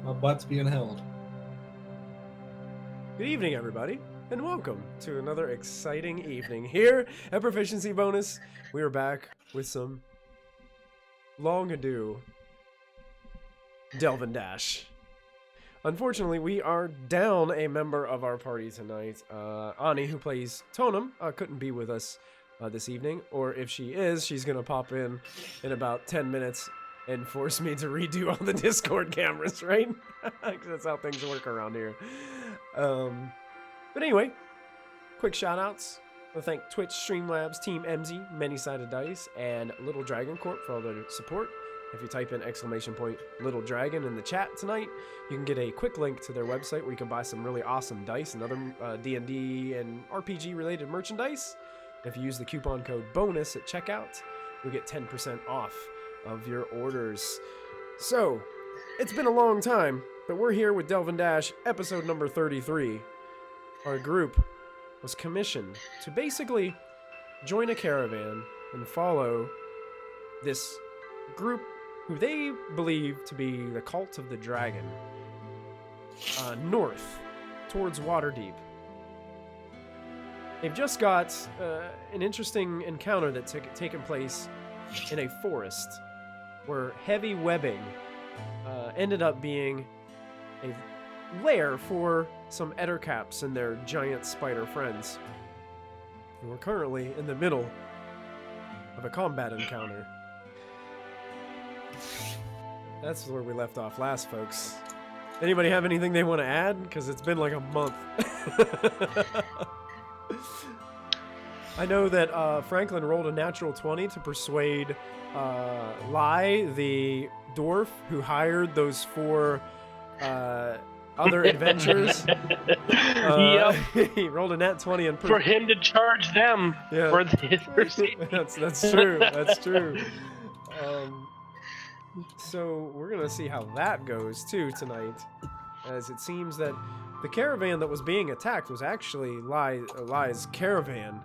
My butt's being held. Good evening, everybody, and welcome to another exciting evening here at Proficiency Bonus. We are back with some long ado delve and dash. Unfortunately, we are down a member of our party tonight. Ani, who plays Tonum, couldn't be with us this evening, or if she is, she's gonna pop in about 10 minutes and force me to redo all the Discord cameras, right? That's how things work around here. But anyway, quick shout-outs. I want to thank Twitch, Streamlabs, Team MZ, Many-Sided Dice, and Little Dragon Corp for all their support. If you type in !Little Dragon in the chat tonight, you can get a quick link to their website where you can buy some really awesome dice and other D&D and RPG-related merchandise. If you use the coupon code BONUS at checkout, you'll get 10% off of your orders. So, it's been a long time, but we're here with Delve and Dash, episode number 33. Our group was commissioned to basically join a caravan and follow this group who they believe to be the Cult of the Dragon, north towards Waterdeep. They've just got an interesting encounter that's taken place in a forest where heavy webbing ended up being a lair for some ettercaps and their giant spider friends. And we're currently in the middle of a combat encounter. That's where we left off last, folks. Anybody have anything they want to add? Because it's been like a month. I know that Franklin rolled a natural 20 to persuade Lai, the dwarf who hired those four other adventures. Yep. He rolled a nat 20 and for him to charge them for safety. That's true. That's true. So we're gonna see how that goes too tonight, as it seems that the caravan that was being attacked was actually Lai's caravan,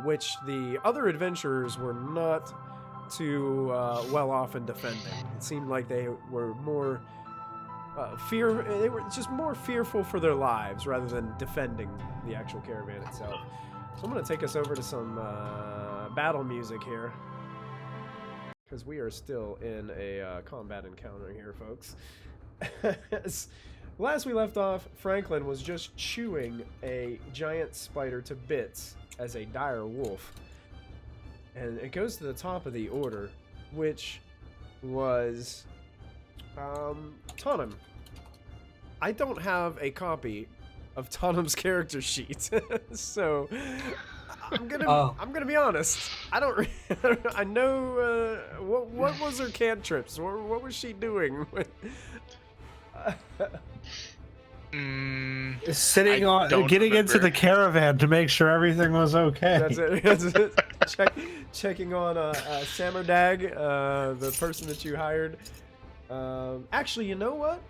which the other adventurers were not too well off in defending. It seemed like they were more they were just more fearful for their lives rather than defending the actual caravan itself. So I'm going to take us over to some battle music here, because we are still in a combat encounter here, folks. Last we left off, Franklin was just chewing a giant spider to bits as a dire wolf. And it goes to the top of the order, which was Tonum. I don't have a copy of Tonum's character sheet, so I'm gonna be honest. I don't. I know what was her cantrips. What was she doing? Sitting on, getting into the caravan to make sure everything was okay. That's it. That's it. Checking on Samardag, the person that you hired. Actually, you know what?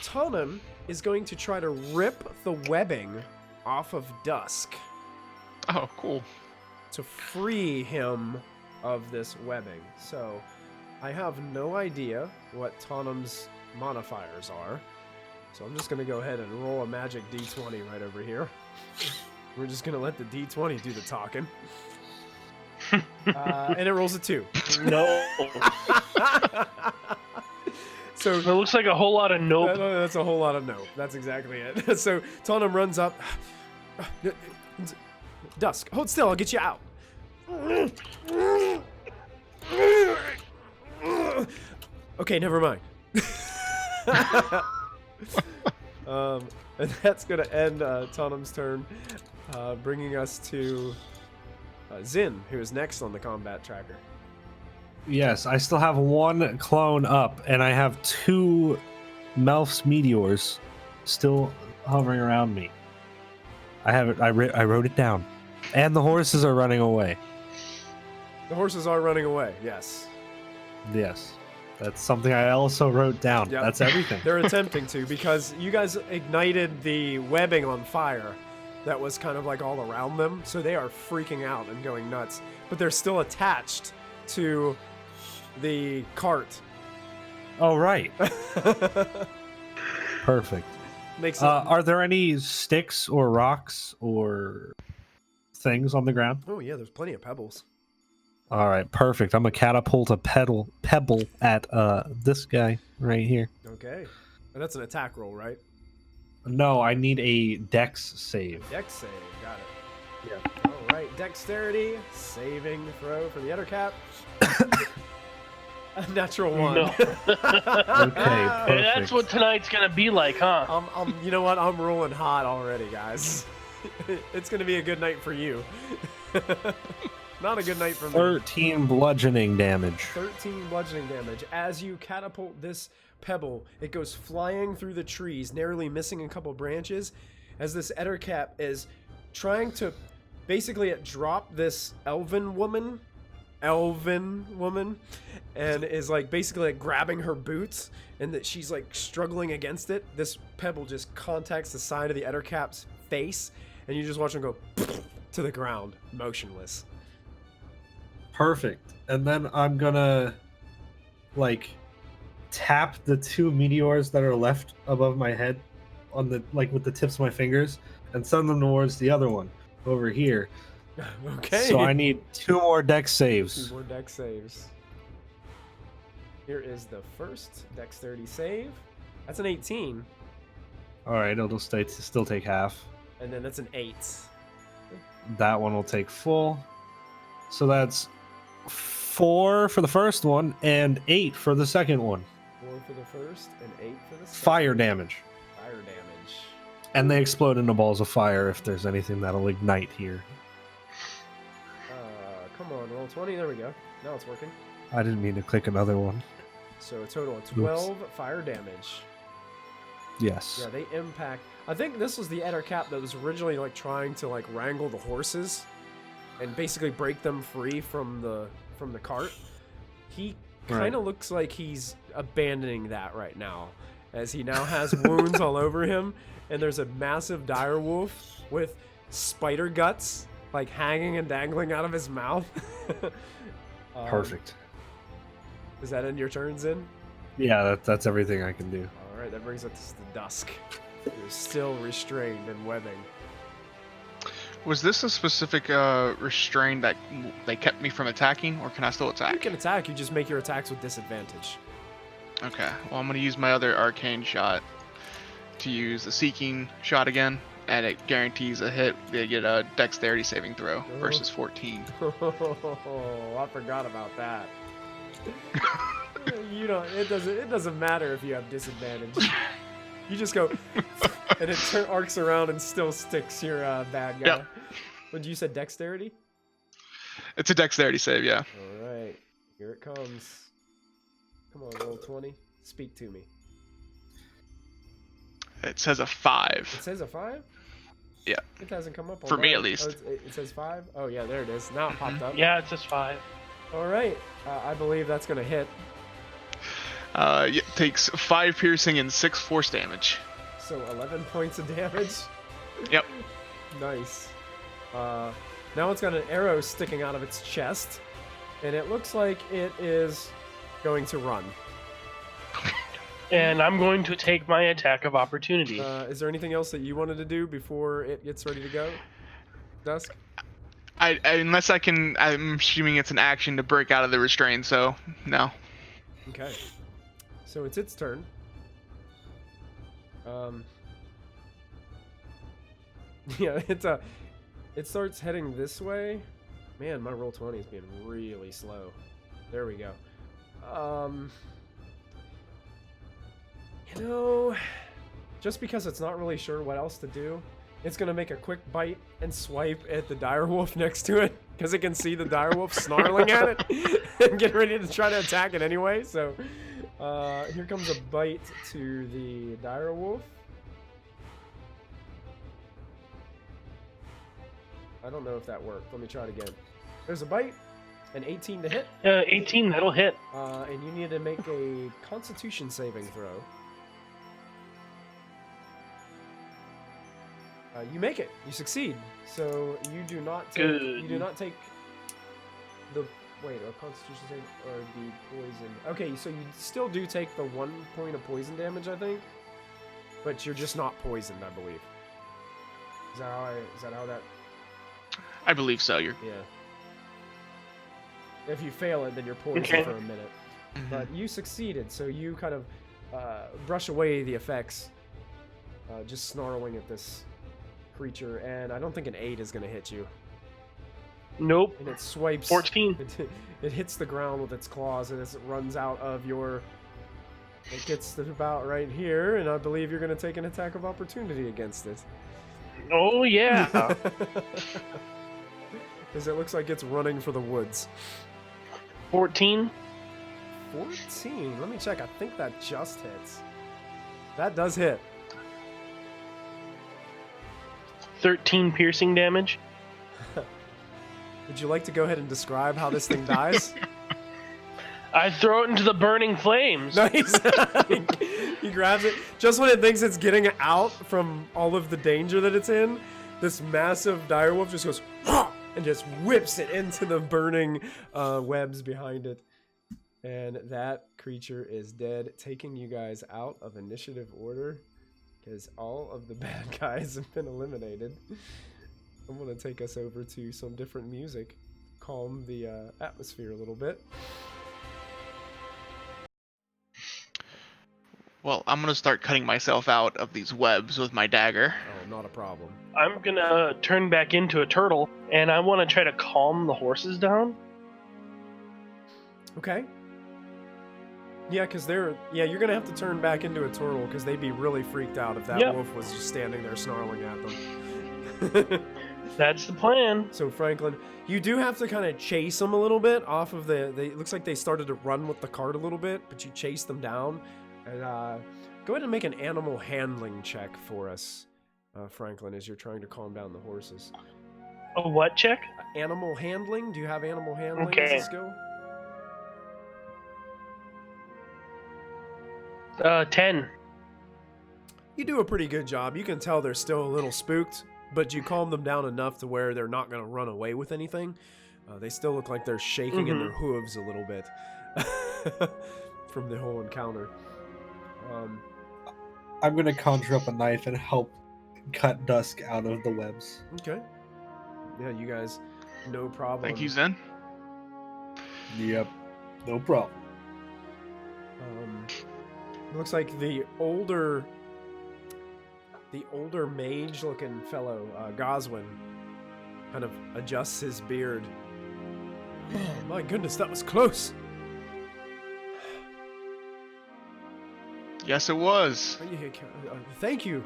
Tonum is going to try to rip the webbing off of Dusk. Oh, cool. To free him of this webbing. So, I have no idea what Tonum's modifiers are. So I'm just going to go ahead and roll a magic d20 right over here. We're just going to let the d20 do the talking. And it rolls a 2. No. So it looks like a whole lot of nope. That's a whole lot of nope. That's exactly it. So Tonum runs up. Dusk, hold still. I'll get you out. Okay, never mind. And that's going to end Tonum's turn, bringing us to Zin, who is next on the combat tracker. Yes, I still have one clone up, and I have 2 Melf's meteors still hovering around me. I have it. I wrote it down, and the horses are running away. The horses are running away. Yes. Yes, that's something I also wrote down. Yep. That's everything. They're attempting to, because you guys ignited the webbing on fire that was kind of like all around them, so they are freaking out and going nuts. But they're still attached to the cart. Oh, right. Perfect. Makes it. Are there any sticks or rocks or things on the ground? Oh yeah, there's plenty of pebbles. All right, perfect. I'm gonna catapult a pebble at this guy right here. Okay, and that's an attack roll, right? No, I need a dex save. Dex save, got it. Yeah. All right, dexterity saving throw for the Ettercap. A natural one. No. Okay, perfect. That's what tonight's gonna be like, huh? You know what? I'm rolling hot already, guys. It's gonna be a good night for you. Not a good night for me. 13 bludgeoning damage. 13 bludgeoning damage. As you catapult this pebble, it goes flying through the trees, narrowly missing a couple branches, as this Ettercap is trying to basically drop this elven woman, and is like basically like grabbing her boots, and that she's like struggling against it. This pebble just contacts the side of the Ettercap's face, and you just watch him go to the ground, motionless. Perfect. And then I'm gonna like tap the 2 meteors that are left above my head on the with the tips of my fingers and send them towards the other one over here. Okay. So I need 2 more dex saves. 2 more dex saves. Here is the first dexterity save. That's an 18. All right, it'll still take half. And then that's an 8. That one will take full. So that's 4 for the first one and 8 for the second one. 4 for the first and 8 for the second. Fire damage. Fire damage. And they explode into balls of fire if there's anything that'll ignite here. Come on, roll 20. There we go. Now it's working. I didn't mean to click another one. So a total of 12 fire damage. Yes. Yeah, they impact. I think this was the Ettercap that was originally like trying to like wrangle the horses and basically break them free from the cart. He kind of looks like he's abandoning that right now, as he now has wounds all over him, and there's a massive dire wolf with spider guts like hanging and dangling out of his mouth. Perfect. Is that end your turns in? Yeah, that's everything I can do. All right, that brings us to the dusk. You're still restrained and webbing. Was this a specific restraint that they kept me from attacking, or can I still You attack? can attack, you just make your attacks with disadvantage. Okay, well I'm going to use my other arcane shot to use the seeking shot again, and it guarantees a hit. They get a dexterity saving throw versus 14. Oh, I forgot about that. It doesn't matter if you have disadvantage. You just go, and it arcs around and still sticks your bad guy. Yep. But you said dexterity? It's a dexterity save, yeah. All right, here it comes. Come on, roll 20. Speak to me. It says a 5. It says a 5? Yeah. It hasn't come up on For me, mine. at least. Oh, it says 5? Oh, yeah, there it is. Now it popped up. Yeah, it's just 5. All right. I believe that's going to hit. It takes 5 piercing and 6 force damage. So 11 points of damage. Yep. Nice. Now it's got an arrow sticking out of its chest, and it looks like it is going to run. And I'm going to take my attack of opportunity. Is there anything else that you wanted to do before it gets ready to go? Dusk? Unless I can, I'm assuming it's an action to break out of the restraint, so no. Okay. So it's its turn. Yeah, it starts heading this way. Man, my roll 20 is being really slow. There we go. You know, just because it's not really sure what else to do, it's gonna make a quick bite and swipe at the direwolf next to it, because it can see the direwolf snarling at it and getting ready to try to attack it anyway. So here comes a bite to the direwolf. I don't know if that worked. Let me try it again. There's a bite, an 18 to hit. 18, that'll hit. And you need to make a Constitution saving throw. You make it. You succeed. So you do not take. Good. You do not take the a Constitution save or the poison. Okay, so you still do take the 1 point of poison damage, I think. but you're just not poisoned, I believe. Is that how that? I believe so. You're. Yeah. If you fail it, then you're poisoned Okay. for a minute. Mhm. But you succeeded, so you kind of brush away the effects, just snarling at this creature, and I don't think an 8 is going to hit you. Nope. And it swipes. 14. It hits the ground with its claws, and as it runs out of your... It gets to about right here, and I believe you're going to take an attack of opportunity against it. Oh, yeah. Because it looks like it's running for the woods. 14. 14? Let me check. I think that just hits. That does hit. 13 piercing damage. Would you like to go ahead and describe how this thing dies? I throw it into the burning flames. Nice. He grabs it. Just when it thinks it's getting out from all of the danger that it's in, this massive direwolf just goes and just whips it into the burning webs behind it. And that creature is dead, taking you guys out of initiative order because all of the bad guys have been eliminated. I'm going to take us over to some different music, calm the atmosphere a little bit. Well, I'm gonna start cutting myself out of these webs with my dagger. Oh, not a problem. I'm gonna turn back into a turtle, and I want to try to calm the horses down. Okay. Yeah, because you're going to have to turn back into a turtle because they'd be really freaked out if that Yep. wolf was just standing there snarling at them. That's the plan. So, Franklin, you do have to kind of chase them a little bit off of it looks like they started to run with the cart a little bit, but you chase them down. And go ahead and make an animal handling check for us, Franklin, as you're trying to calm down the horses. A what check? Animal handling? Do you have animal handling Okay. as a skill? 10. You do a pretty good job. You can tell they're still a little spooked, but you calm them down enough to where they're not going to run away with anything. They still look like they're shaking in their hooves a little bit from the whole encounter. I'm gonna conjure up a knife and help cut Dusk out of the webs. Okay. Yeah, you guys, no problem. Thank you, Zen. Yep, no problem. It looks like the older mage-looking fellow, Goswin, kind of adjusts his beard. Oh my goodness, that was close. Yes, it was. Thank you.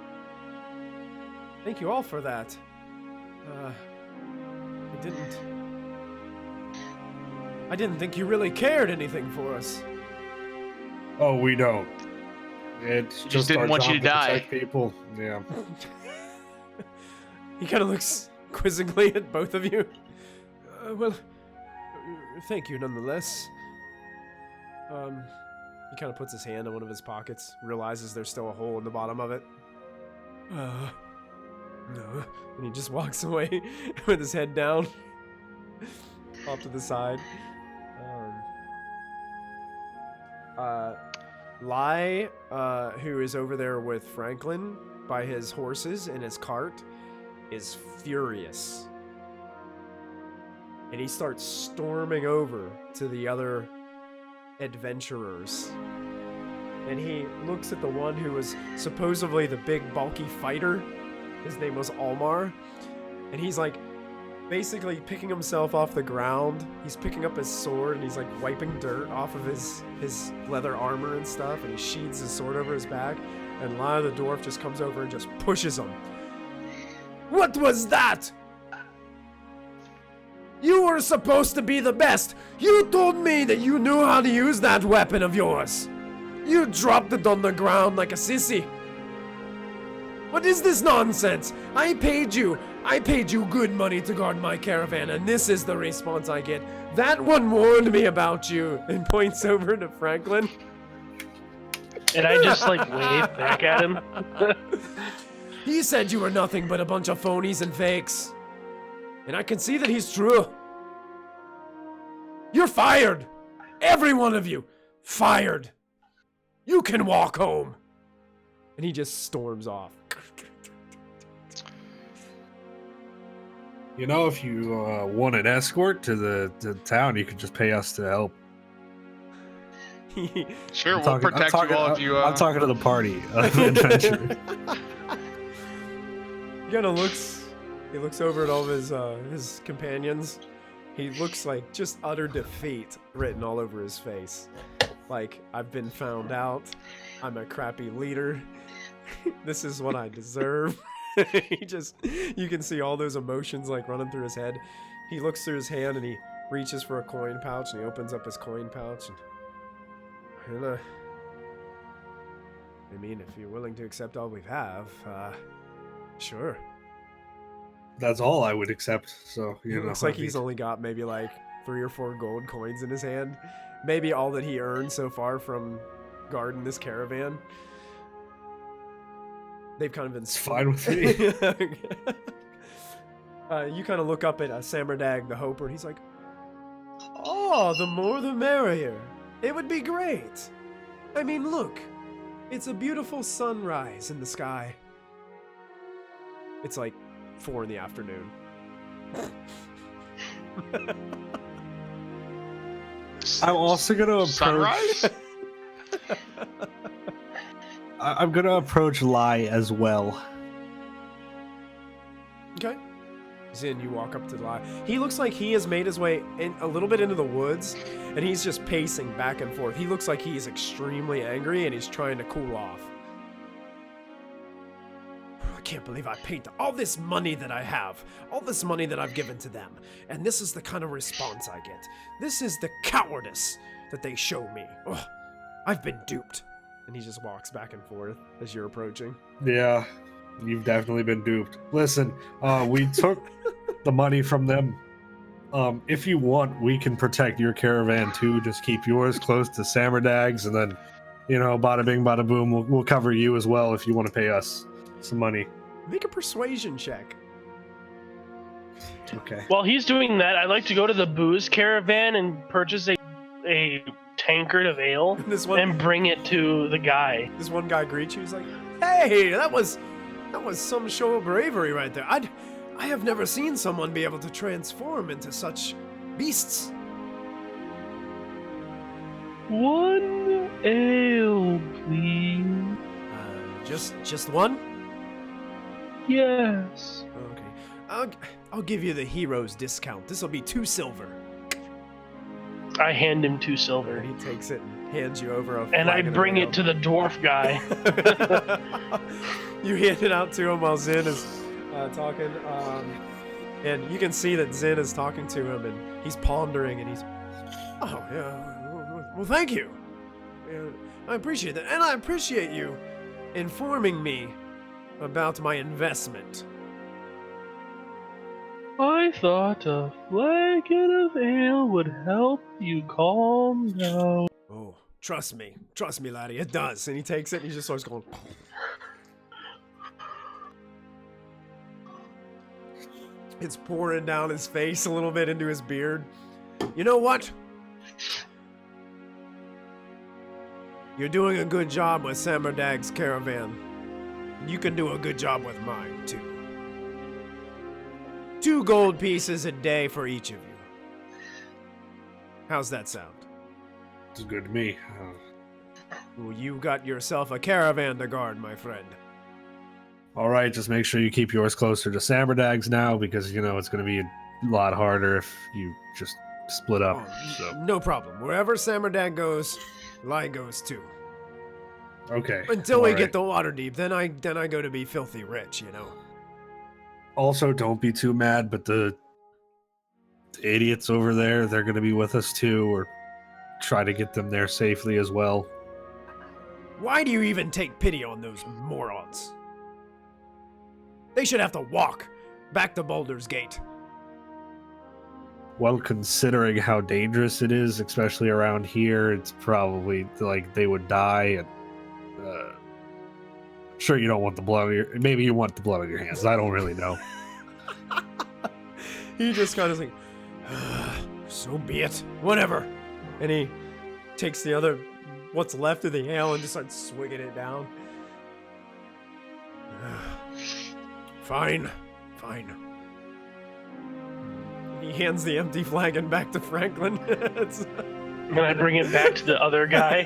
Thank you all for that. I didn't think you really cared anything for us. Oh, we don't. It's Just just didn't our want job you to die. protect people. Yeah. He kind of looks quizzically at both of you. Well, thank you nonetheless. He kind of puts his hand in one of his pockets, realizes there's still a hole in the bottom of it. No. And he just walks away with his head down, off to the side. Lai, who is over there with Franklin by his horses in his cart, is furious. And he starts storming over to the other adventurers. And he looks at the one who was supposedly the big bulky fighter. His name was Almar. And he's like basically picking himself off the ground. He's picking up his sword and he's like wiping dirt off of his leather armor and stuff, and he sheathes his sword over his back, and Lana the dwarf just comes over and just pushes him. What was that? You were supposed to be the best. You told me that you knew how to use that weapon of yours. You dropped it on the ground like a sissy. What is this nonsense? I paid you good money to guard my caravan, and this is the response I get. That one warned me about you, and points over to Franklin. And I just like wave back at him. He said you were nothing but a bunch of phonies and fakes. And I can see that he's true. You're fired! Every one of you! Fired! You can walk home! And he just storms off. You know, if you want an escort to the town, you could just pay us to help. Sure, we'll protect you all if you. I'm talking to the party of adventure. He kind of looks. He looks over at all of his companions. He looks like just utter defeat written all over his face. Like, I've been found out. I'm a crappy leader. This is what I deserve. You can see all those emotions like running through his head. He looks through his hand and he reaches for a coin pouch and he opens up his coin pouch and I mean, if you're willing to accept all we have, sure. That's all I would accept. So It looks like he's only got maybe like 3 or 4 gold coins in his hand. Maybe all that he earned so far from guarding this caravan. They've kind of been... It's fine with me. You kind of look up at Samardag the Hoper, and he's like, "Oh, the more the merrier. It would be great. I mean, look. It's a beautiful sunrise in the sky." It's like 4 in the afternoon. I'm also going to approach... Sunrise? I'm going to approach Lai as well. Okay. Zin, you walk up to Lai. He looks like he has made his way in a little bit into the woods, and he's just pacing back and forth. He looks like he's extremely angry, and he's trying to cool off. I can't believe I paid all this money that I have, all this money that I've given to them, and this is the kind of response I get. This is the cowardice that they show me. Ugh, I've been duped. And he just walks back and forth as you're approaching. Yeah, you've definitely been duped. Listen, we took the money from them. If you want, we can protect your caravan too. Just keep yours close to Samardag's, and then, you know, bada bing, bada boom, we'll cover you as well if you want to pay us some money. Make a persuasion check. Okay. While he's doing that, I'd like to go to the booze caravan and purchase a tankard of ale and bring it to the guy. This one guy greets you. He's like, "Hey, that was some show of bravery right there. I have never seen someone be able to transform into such beasts." 1 ale, please. Just one? Yes. Okay. I'll give you the hero's discount. This will be 2 silver. I hand him 2 silver. He takes it and hands you over and I bring it to the dwarf guy. You hand it out to him while Zin is talking. And you can see that Zin is talking to him and he's pondering and he's... "Oh, yeah. Well, thank you. I appreciate that. And I appreciate you informing me about my investment." I thought a flagon of ale would help you calm down. "Oh, trust me, laddie, it does." And he takes it and he just starts going. It's pouring down his face a little bit into his beard. "You know what? You're doing a good job with Samardag's caravan. You can do a good job with mine, too. 2 gold pieces a day for each of you. How's that sound?" It's good to me. Well, you got yourself a caravan to guard, my friend. All right, just make sure you keep yours closer to Samardag's now, because, you know, it's going to be a lot harder if you just split up. So. No problem. Wherever Samardag goes, Lai goes too. Okay. Until we get the water deep, then I go to be filthy rich, you know. Also, don't be too mad, but the idiots over there, they're going to be with us too, or try to get them there safely as well. Why do you even take pity on those morons? They should have to walk back to Baldur's Gate. Well, considering how dangerous it is, especially around here, it's probably like they would die. And sure, you don't want the blood on your... Maybe you want the blood on your hands. I don't really know. He just kind of like, so be it. Whatever. And he takes what's left of the ale and just starts swigging it down. Fine. He hands the empty flagon back to Franklin. And I bring it back to the other guy.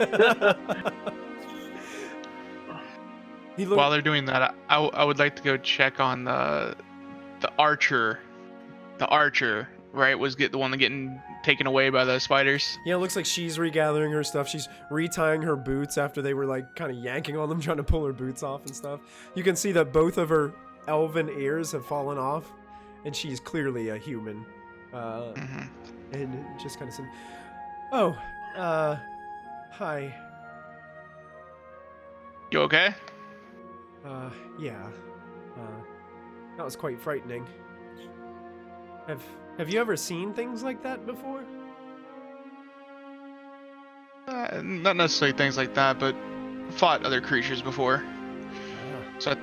While they're doing that, I would like to go check on the archer. The archer, right, was the one getting taken away by the spiders. Yeah, it looks like she's regathering her stuff. She's retying her boots after they were like kind of yanking on them, trying to pull her boots off and stuff. You can see that both of her elven ears have fallen off, and she's clearly a human. And just kind of said, "Oh, hi. You okay?" Yeah. That was quite frightening. Have you ever seen things like that before? Not necessarily things like that, but fought other creatures before. So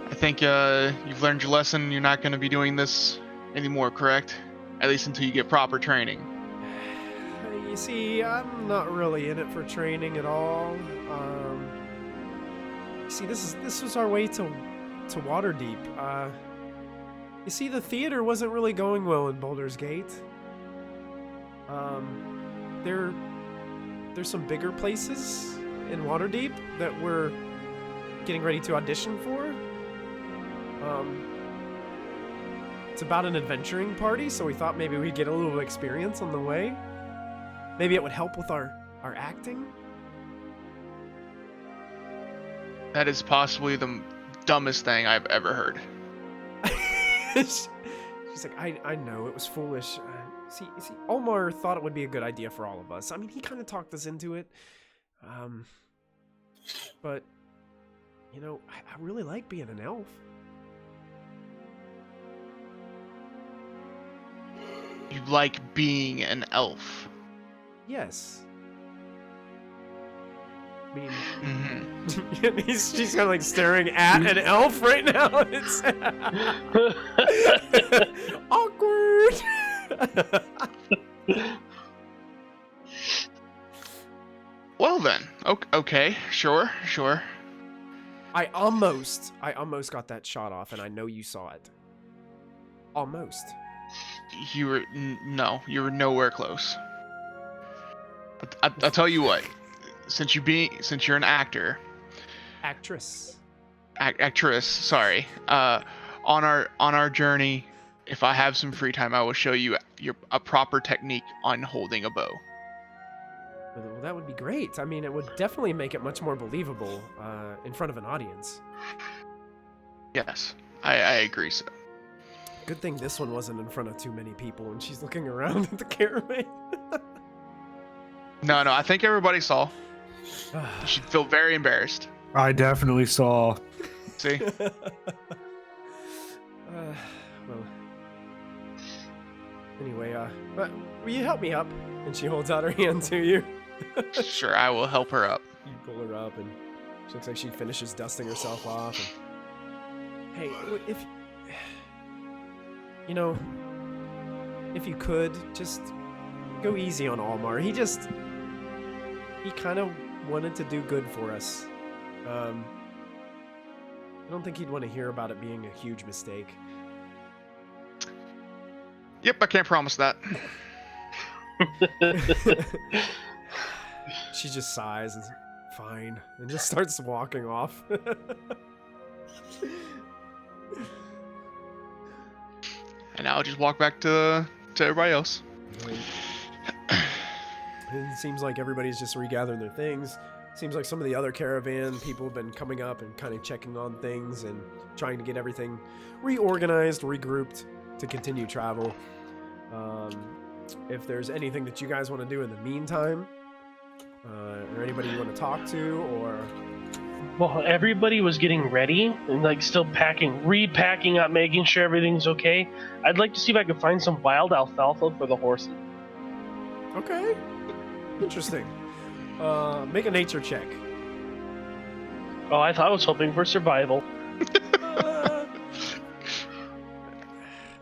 I think you've learned your lesson. You're not going to be doing this anymore, correct? At least until you get proper training. You see, I'm not really in it for training at all. You see, this was our way to Waterdeep. You see, the theater wasn't really going well in Baldur's Gate. There's some bigger places in Waterdeep that we're getting ready to audition for. It's about an adventuring party, so we thought maybe we'd get a little experience on the way. Maybe it would help with our acting. That is possibly the dumbest thing I've ever heard. She's like, I know, it was foolish. See, Omar thought it would be a good idea for all of us. I mean, he kind of talked us into it. But, you know, I really like being an elf. You like being an elf? Yes. I mean, she's kind of like staring at an elf right now. It's awkward. Well then, okay, sure. I almost got that shot off, and I know you saw it. Almost. You were nowhere close. I'll tell you what. Since you're an actress, sorry. On our journey, if I have some free time, I will show you a proper technique on holding a bow. Well, that would be great. I mean, it would definitely make it much more believable in front of an audience. Yes, I agree. So. Good thing this one wasn't in front of too many people, and she's looking around at the caravan. No, I think everybody saw. You should feel very embarrassed. I definitely saw. See? Well. Anyway, but will you help me up? And she holds out her hand to you. Sure, I will help her up. You pull her up, and she looks like she finishes dusting herself off. And, hey, if you could, just go easy on Almar. He kind of wanted to do good for us. I don't think he'd want to hear about it being a huge mistake. Yep, I can't promise that. She just sighs and fine, and just starts walking off. And I'll just walk back to everybody else. It seems like everybody's just regathering their things. Seems like some of the other caravan people have been coming up and kind of checking on things and trying to get everything reorganized, regrouped to continue travel. If there's anything that you guys want to do in the meantime, or anybody you want to talk to, or... Well, everybody was getting ready and like still repacking up, making sure everything's okay. I'd like to see if I could find some wild alfalfa for the horses. Okay. Interesting. Make a nature check. Oh, I thought I was hoping for survival.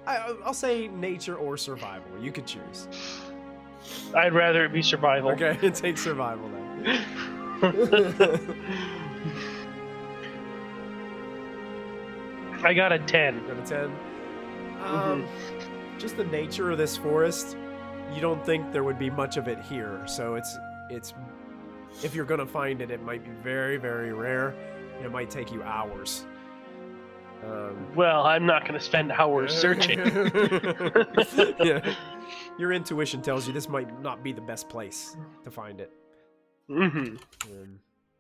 I'll say nature or survival. You could choose. I'd rather it be survival. Okay, take survival then. I got a 10. Got a 10. Just the nature of this forest, you don't think there would be much of it here. So it's if you're gonna find it, it might be very, very rare. And it might take you hours. Well, I'm not going to spend hours searching. Yeah. Your intuition tells you this might not be the best place to find it.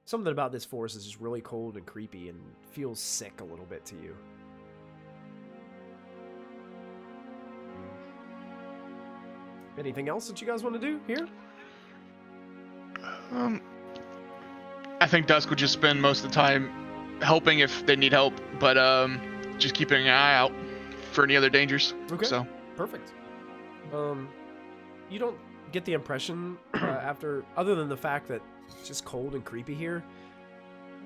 Something about this forest is just really cold and creepy and feels sick a little bit to you. Anything else that you guys want to do here? I think Dusk would just spend most of the time helping if they need help, but just keeping an eye out for any other dangers. Okay. So perfect. You don't get the impression after, other than the fact that it's just cold and creepy here,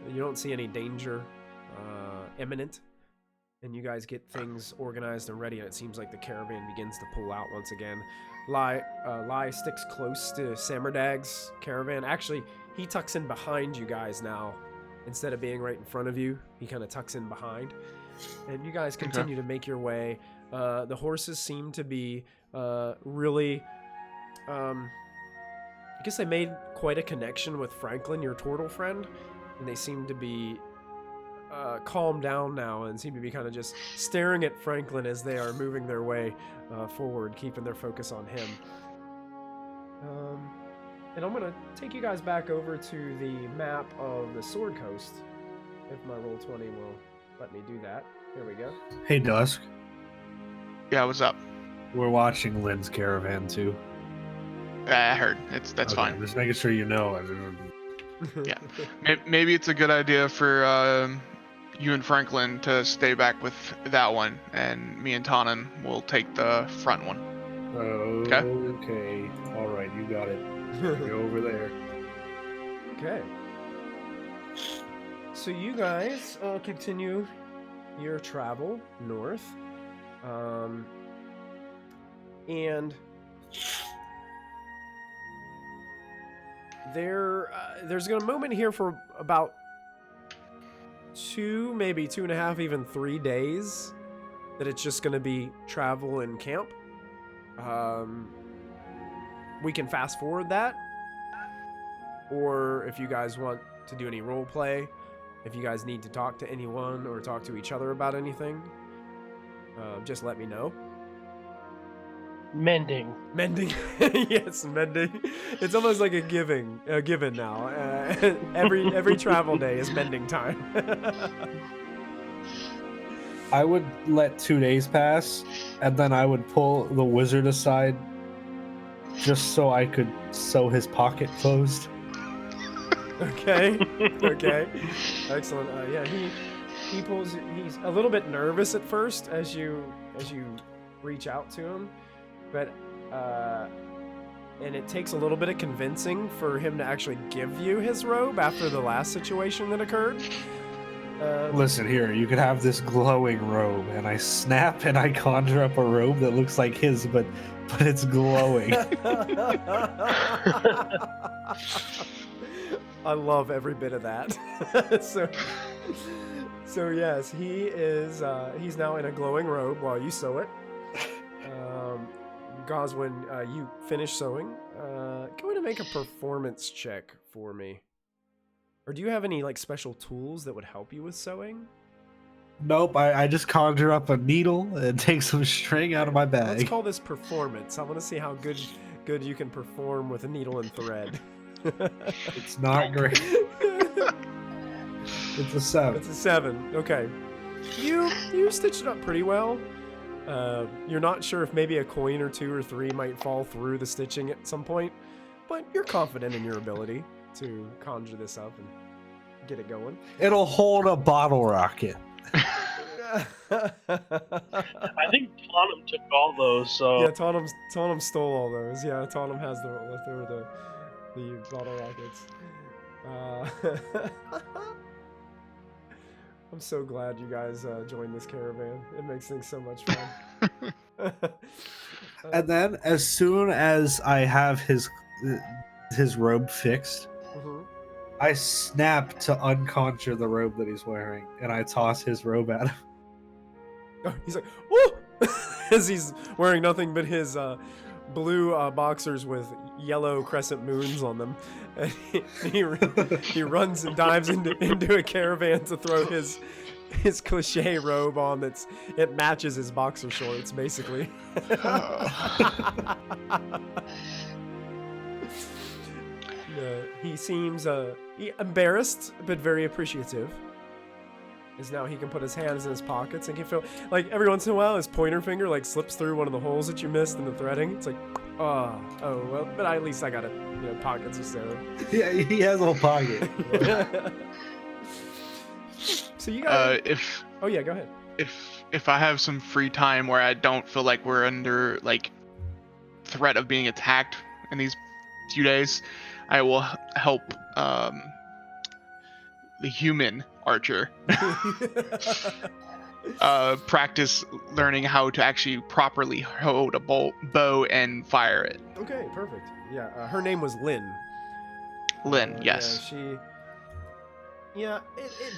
you don't see any danger imminent, and you guys get things organized and ready, and it seems like the caravan begins to pull out once again. Lai sticks close to Samardag's caravan. Actually, he tucks in behind you guys now. Instead of being right in front of you, he kind of tucks in behind. And you guys continue to make your way. The horses seem to be really... I guess they made quite a connection with Franklin, your turtle friend. And they seem to be calmed down now and seem to be kind of just staring at Franklin as they are moving their way forward, keeping their focus on him. And I'm going to take you guys back over to the map of the Sword Coast, if my Roll20 will let me do that. Here we go. Hey, Dusk. yeah, what's up? We're watching Lynn's caravan too. I heard. That's Okay, fine. I'm just making sure you know. Yeah. Maybe it's a good idea for you and Franklin to stay back with that one, and me and Tannen will take the front one. Okay. All right, you got it. Go over there. Okay. So you guys continue your travel north. And there's a moment here for about 2, maybe 2.5, even 3 days that it's just going to be travel and camp. We can fast forward that, or if you guys want to do any role play, if you guys need to talk to anyone or talk to each other about anything, just let me know. Mending. Yes, mending. It's almost like a given now. Every travel day is mending time. I would let 2 days pass, and then I would pull the wizard aside just so I could sew his pocket closed. Okay. Excellent. Yeah, he pulls. He's a little bit nervous at first as you reach out to him, but and it takes a little bit of convincing for him to actually give you his robe after the last situation that occurred. Listen here, you could have this glowing robe, and I snap and I conjure up a robe that looks like his, but it's glowing. I love every bit of that. So yes, he's now in a glowing robe while you sew it. Goswin, you finish sewing. Go ahead and make a performance check for me. Or do you have any like special tools that would help you with sewing? Nope, I just conjure up a needle and take some string out of my bag. Let's call this performance. I want to see how good you can perform with a needle and thread. It's not great. It's a 7. It's a 7. Okay. You stitched it up pretty well. You're not sure if maybe a coin or 2 or 3 might fall through the stitching at some point, but you're confident in your ability to conjure this up and get it going. It'll hold a bottle rocket. I think Tonum took all those, so... Yeah, Tonum stole all those. Yeah, Tonum has the bottle rockets. I'm so glad you guys joined this caravan. It makes things so much fun. And then, as soon as I have his robe fixed, I snap to unconjure the robe that he's wearing, and I toss his robe at him. He's like, woo! As he's wearing nothing but his blue boxers with yellow crescent moons on them. And he runs and dives into a caravan to throw his cliche robe on. It matches his boxer shorts, basically. He seems embarrassed, but very appreciative. Is now he can put his hands in his pockets and can feel like every once in a while his pointer finger like slips through one of the holes that you missed in the threading. It's like, oh well, but at least I got pockets or so. Yeah, he has a whole pocket. So you got. Oh yeah, go ahead. If I have some free time where I don't feel like we're under like threat of being attacked in these few days, I will help the human archer practice learning how to actually properly hold a bow and fire it. Okay, perfect. Yeah, her name was Lynn. Lynn, yes. Yeah,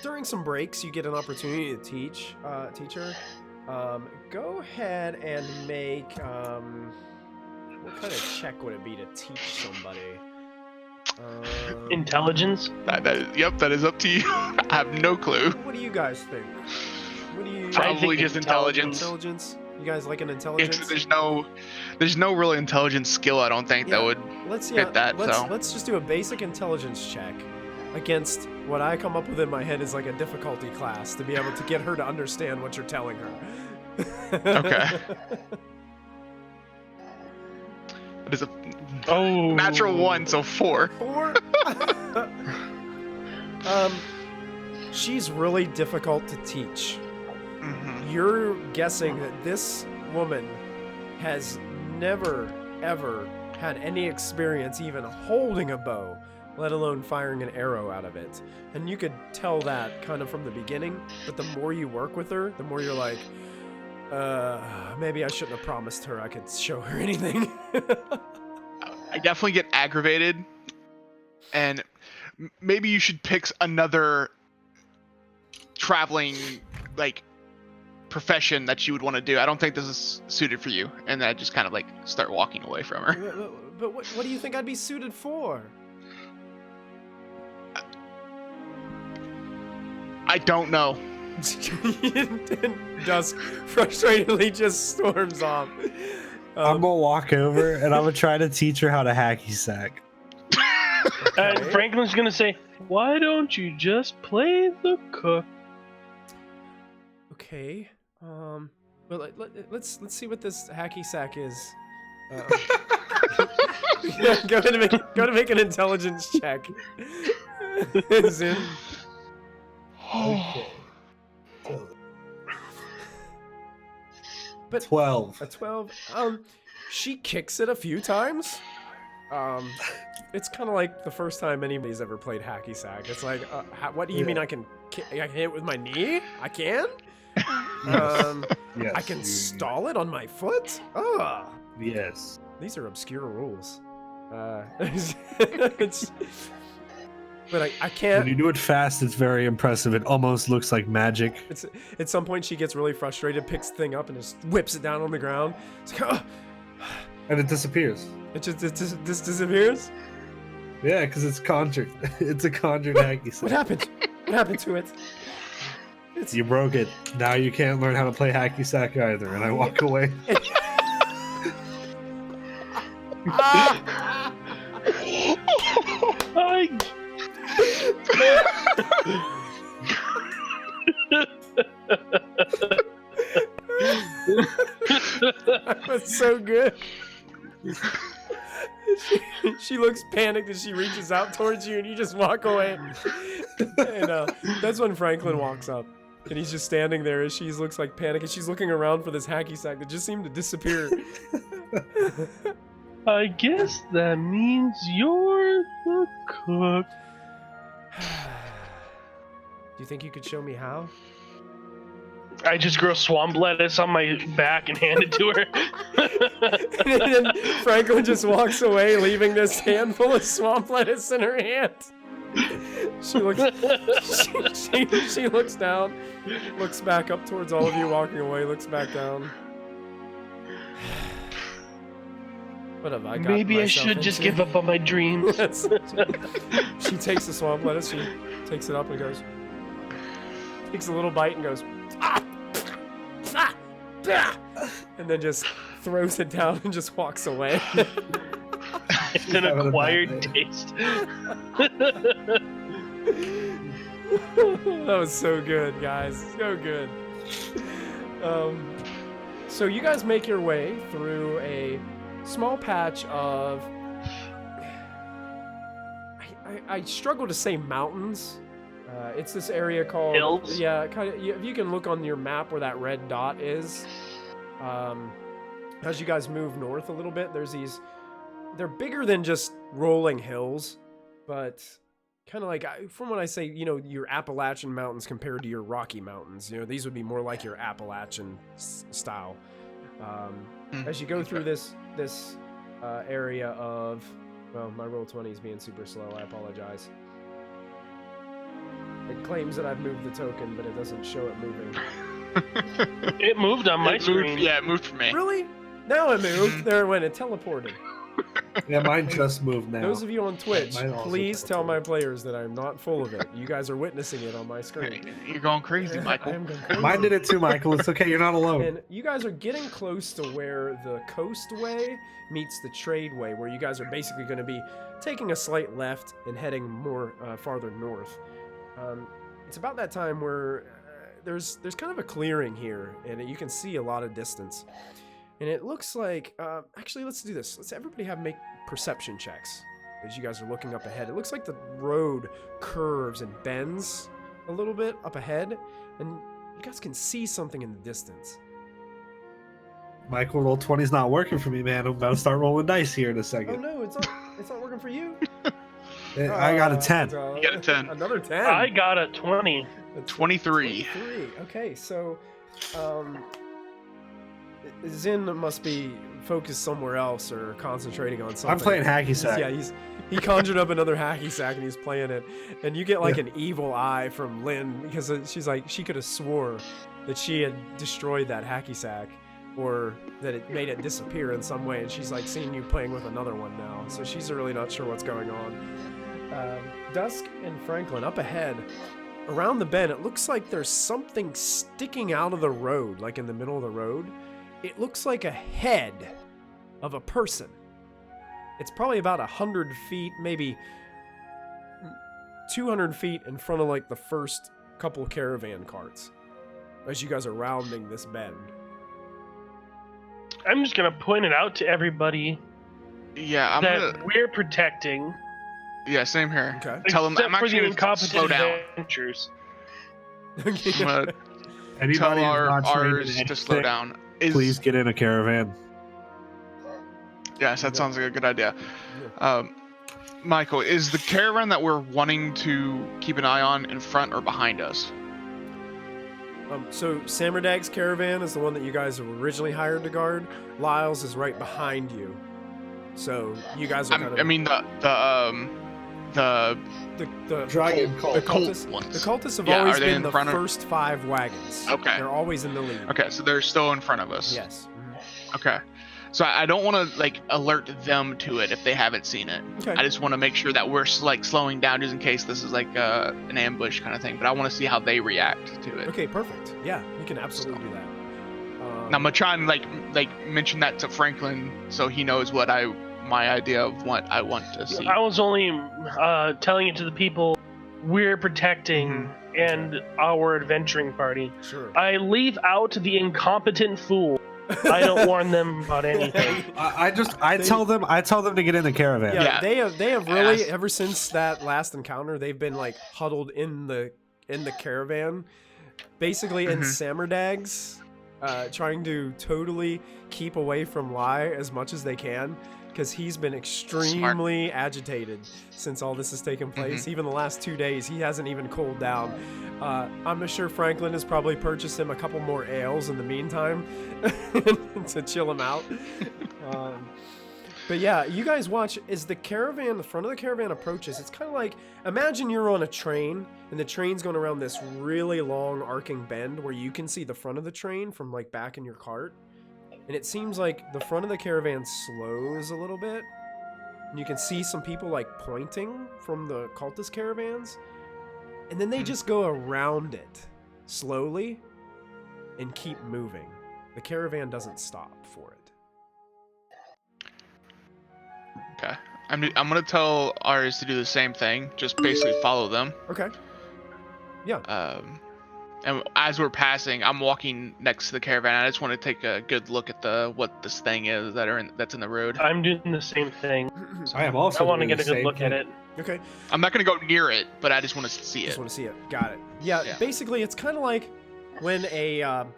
during some breaks, you get an opportunity to teach her. Go ahead and make what kind of check would it be to teach somebody? Intelligence? That is up to you. I have no clue. What do you guys think? Probably just intelligence. Intelligence? You guys like an intelligence? There's no real intelligence skill, I don't think, that would fit that. Let's just do a basic intelligence check against what I come up with in my head is like a difficulty class to be able to get her to understand what you're telling her. Okay. It is a natural 1, so 4. 4? She's really difficult to teach. Mm-hmm. You're guessing that this woman has never, ever had any experience even holding a bow, let alone firing an arrow out of it. And you could tell that kind of from the beginning, but the more you work with her, the more you're like, maybe I shouldn't have promised her I could show her anything. I definitely get aggravated, and maybe you should pick another traveling, like, profession that you would want to do. I don't think this is suited for you. And then I just kind of, like, start walking away from her. But what do you think I'd be suited for? I don't know. Dusk frustratedly just storms off. I'm gonna walk over and I'm gonna try to teach her how to hacky sack. And Franklin's gonna say, "Why don't you just play the cook?" Okay. Well, let's see what this hacky sack is. Yeah, go ahead and make an intelligence check. Zin. Okay. But 12. A 12. She kicks it a few times. It's kind of like the first time anybody's ever played hacky sack. It's like, what do you mean I can hit it with my knee? I can. Yes, I can stall it on my foot. Oh. Yes. These are obscure rules. But I can't. When you do it fast, it's very impressive. It almost looks like magic. It's at some point she gets really frustrated, picks the thing up, and just whips it down on the ground. It's like, And it disappears. It just disappears. Yeah, because it's conjured. It's a conjured hacky sack. What happened? What happened to it? You broke it. Now you can't learn how to play hacky sack either. And I walk away. That was so good. She looks panicked as she reaches out towards you, and you just walk away. And that's when Franklin walks up, and he's just standing there as she looks like panicked, and she's looking around for this hacky sack that just seemed to disappear. I guess that means you're the cook. Do you think you could show me how? I just grow swamp lettuce on my back and hand it to her. And then Franklin just walks away, leaving this handful of swamp lettuce in her hand. She looks. She looks down, looks back up towards all of you walking away. Looks back down. What have I got Maybe I myself should just into? give up on my dreams. She takes the swamp lettuce. She takes it up and goes. Takes a little bite and goes. "Ah! Ah! Ah!" And then just throws it down and just walks away. It's an acquired taste. That was so good, guys. So good. So you guys make your way through a small patch of... I struggle to say mountains. It's this area called... Hills? Yeah, kind of. If you can look on your map where that red dot is. As you guys move north a little bit, there's these... They're bigger than just rolling hills, but kind of like, from what I say, you know, your Appalachian mountains compared to your Rocky Mountains. You know, these would be more like your Appalachian style. As you go through this area of, well, my roll 20 is being super slow. I apologize. It claims that I've moved the token, but it doesn't show it moving. It moved on my screen. Yeah, it moved for me. Really? Now it moved. There it went. It teleported. Yeah, mine just moved now. Those of you on Twitch, Mine also please tell teleported. my players that I'm not full of it. You guys are witnessing it on my screen. You're going crazy, I Michael. am going crazy. Mine did it too, Michael. It's okay. You're not alone. And you guys are getting close to where the coastway meets the tradeway, where you guys are basically going to be taking a slight left and heading more farther north. It's about that time where there's kind of a clearing here, and you can see a lot of distance. And it looks like, actually, let's do this. Let's everybody make perception checks as you guys are looking up ahead. It looks like the road curves and bends a little bit up ahead, and you guys can see something in the distance. Michael, roll 20's not working for me, man. I'm about to start rolling dice here in a Oh second. no, it's not working for you. I got a 10. You got a 10. Another 10. I got a 20. 23. 23. Okay, so Zin must be focused somewhere else or concentrating on something. I'm playing hacky sack. Yeah, he conjured up another hacky sack and he's playing it. And you get like an evil eye from Lynn because she's like, she could have swore that she had destroyed that hacky sack or that it made it disappear in some way. And she's like seeing you playing with another one now. So she's really not sure what's going on. Dusk and Franklin up ahead. Around the bend, it looks like there's something sticking out of the road, like in the middle of the road. It looks like a head of a person. It's probably about 100 feet, maybe 200 feet in front of like the first couple of caravan carts as you guys are rounding this bend. I'm just going to point it out to everybody Yeah, that we're protecting. Yeah, same here. Okay. Tell them Except I'm for the actually gonna slow incompetent down. adventurers. I'm gonna tell Anybody who's not trained in ours to slow anything, down. please get in a caravan. Yes, that sounds like a good idea. Michael, is the caravan that we're wanting to keep an eye on in front or behind us? So Samardag's caravan is the one that you guys originally hired to guard. Lyle's is right behind you. So you guys are kind of... I mean the Dragon the cult. the cultists, cult ones. the cultists have Yeah, always are they been in the front of- first 5 wagons. Okay. They're always in the lead. Okay, so they're still in front of us. Yes. Okay. So I don't want to like alert them to it if they haven't seen it. Okay. I just want to make sure that we're like slowing down just in case this is like an ambush kind of thing. But I want to see how they react to it. Okay, perfect. Yeah, you can absolutely do that. And I'm gonna try and like mention that to Franklin so he knows what my idea of what I want to see. I was only telling it to the people we're protecting and our adventuring party. Sure. I leave out the incompetent fool. I don't warn them about anything. I tell them to get in the caravan. Yeah, Yeah. they have really ever since that last encounter, they've been like huddled in the caravan, basically in Samardags, trying to totally keep away from Lai as much as they can. Because he's been extremely agitated since all this has taken place. Even the last 2 days, he hasn't even cooled down. I'm sure Franklin has probably purchased him a couple more ales in the meantime to chill him out. But yeah, you guys watch as the front of the caravan approaches. It's kind of like, imagine you're on a train and the train's going around this really long arcing bend where you can see the front of the train from like back in your cart. And it seems like the front of the caravan slows a little bit. And you can see some people like pointing from the cultist caravans. And then they just go around it slowly and keep moving. The caravan doesn't stop for it. Okay. I'm gonna tell Arius to do the same thing. Just basically follow them. Okay. Yeah. And as we're passing, I'm walking next to the caravan. I just want to take a good look at what this thing is that's in the road. I'm doing the same thing. I am also. I want to doing get a the good same look at thing. it. Okay. I'm not gonna go near it, but I just want to see Just it. want to see it. Got it. Yeah. Yeah. Basically, it's kind of like when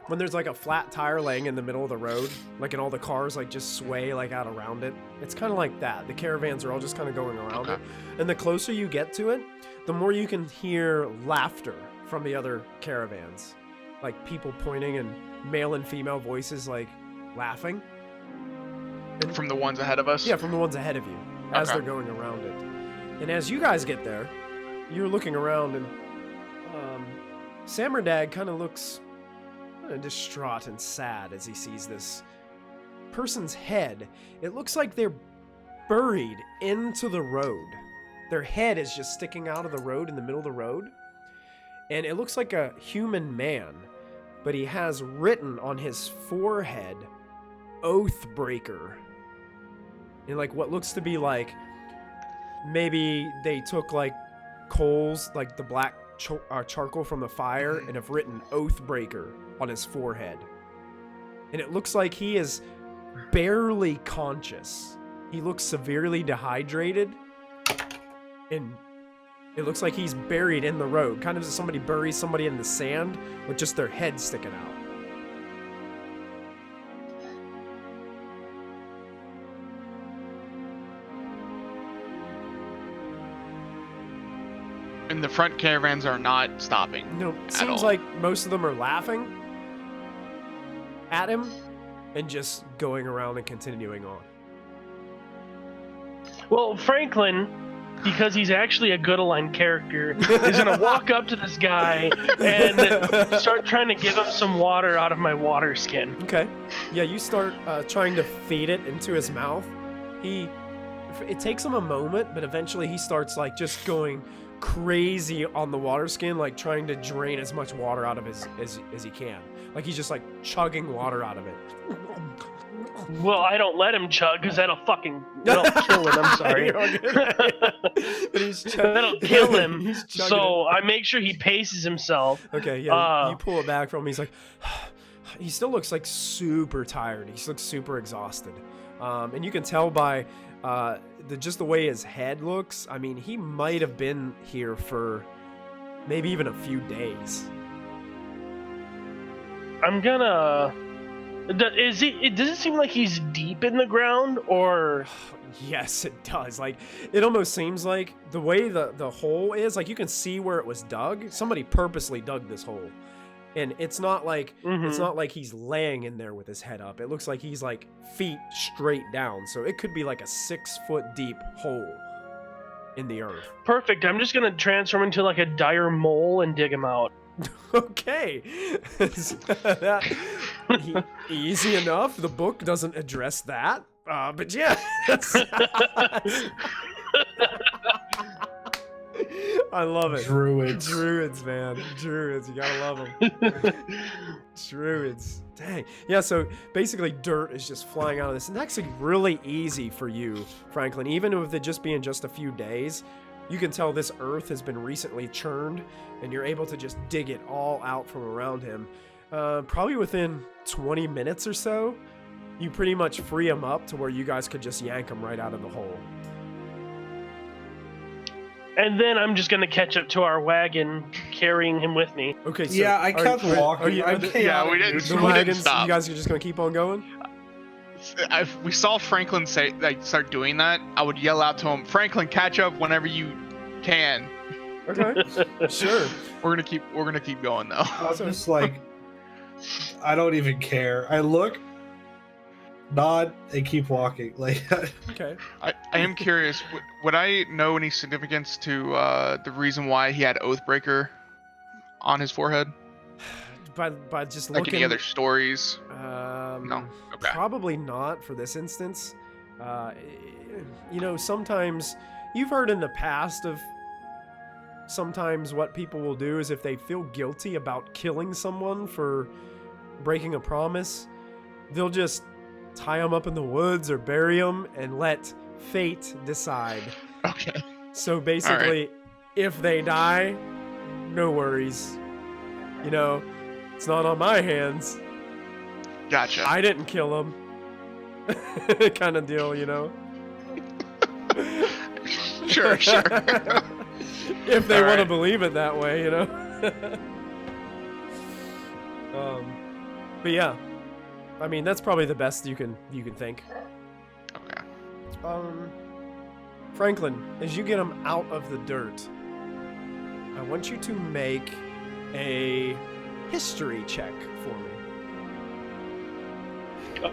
when there's like a flat tire laying in the middle of the road, like, and all the cars like just sway like out around it. It's kind of like that. The caravans are all just kind of going around it, and the closer you get to it, the more you can hear laughter from the other caravans, like people pointing and male and female voices like laughing. And From the ones ahead of us? yeah, from the ones ahead of you as Okay. they're going around it. And as you guys get there, you're looking around, and Samerdag kind of looks kind of distraught and sad as he sees this person's head. It looks like they're buried into the road. Their head is just sticking out of the road in the middle of the road. And it looks like a human man, but he has written on his forehead, Oathbreaker. And like what looks to be like, maybe they took like coals, like the black charcoal from the fire, and have written Oathbreaker on his forehead. And it looks like he is barely conscious. He looks severely dehydrated, and it looks like he's buried in the road, kind of as if somebody buries somebody in the sand with just their head sticking out. And the front caravans are not stopping. No, it seems all. like most of them are laughing at him and just going around and continuing on. Well, Franklin, because he's actually a good aligned character, is gonna walk up to this guy and start trying to give him some water out of my water skin. Okay. Yeah, you start trying to feed it into his mouth. It takes him a moment, but eventually he starts like just going crazy on the water skin, like trying to drain as much water out of as he can. Like he's just like chugging water out of it. Well, I don't let him chug because that'll kill him. I'm sorry. You're all good. But he's That'll kill him. He's chugging So I make sure he paces himself. Okay, yeah, you pull it back from him. He's like, he still looks like super tired. He looks super exhausted. And you can tell by just the way his head looks. I mean, he might have been here for maybe even a few days. I'm gonna. Does it seem like he's deep in the ground, or? Yes, it does. Like, it almost seems like the way the hole is, like you can see where it was dug. Somebody purposely dug this hole. And it's not like it's not like he's laying in there with his head up. It looks like he's like feet straight down. So it could be like a 6-foot deep hole in the earth. Perfect. I'm just gonna transform into like a dire mole and dig him out. Okay. Easy enough. The book doesn't address that. But yeah. I love it. Druids, man. Druids. You gotta love them. Druids. Dang. Yeah, so basically dirt is just flying out of this. And it's actually really easy for you, Franklin. Even with it just being just a few days, you can tell this earth has been recently churned, and you're able to just dig it all out from around him. Probably within 20 minutes or so, you pretty much free him up to where you guys could just yank him right out of the hole. And then I'm just gonna catch up to our wagon, carrying him with me. Okay, so Yeah, I kept walking. Yeah, we didn't. The We wagons, didn't stop. you guys are just gonna keep on going? If we saw Franklin start doing that, I would yell out to him, "Franklin, catch up whenever you can." Okay, sure. We're gonna keep going though. I'm just like, I don't even care. I look, nod, and keep walking. Like, Okay. I am curious. Would I know any significance to the reason why he had Oathbreaker on his forehead? By just Like looking. any other stories? No. Okay. Probably not for this instance. Sometimes you've heard in the past of sometimes what people will do is if they feel guilty about killing someone for breaking a promise, they'll just tie them up in the woods or bury them and let fate decide. Okay. So basically, if they die, no worries. It's not on my hands. Gotcha. I didn't kill him. Kind of deal, Sure. If they All want to right. believe it that way, But yeah, I mean that's probably the best you can think. Okay. Franklin, as you get him out of the dirt, I want you to make a history check for me.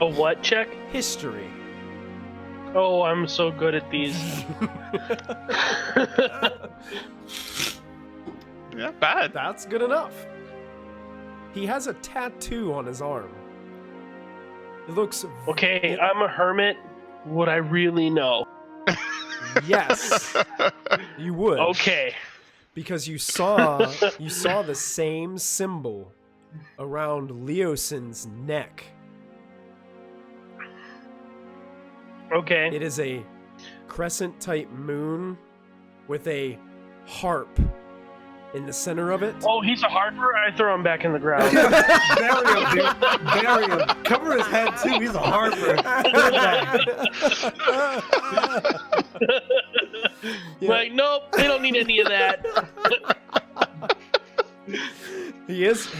A what check? History. Oh, I'm so good at these. Yeah, bad. That's good enough. He has a tattoo on his arm. It looks Okay, I'm a hermit. Would I really know? Yes, you would. Okay. Because you saw the same symbol around Leosin's neck. Okay. It is a crescent type moon with a harp in the center of it. Oh, he's a harper? I throw him back in the ground. bury him, dude. Bury him. Cover his head too. He's a harper. Yeah. Like, nope, they don't need any of that. He That's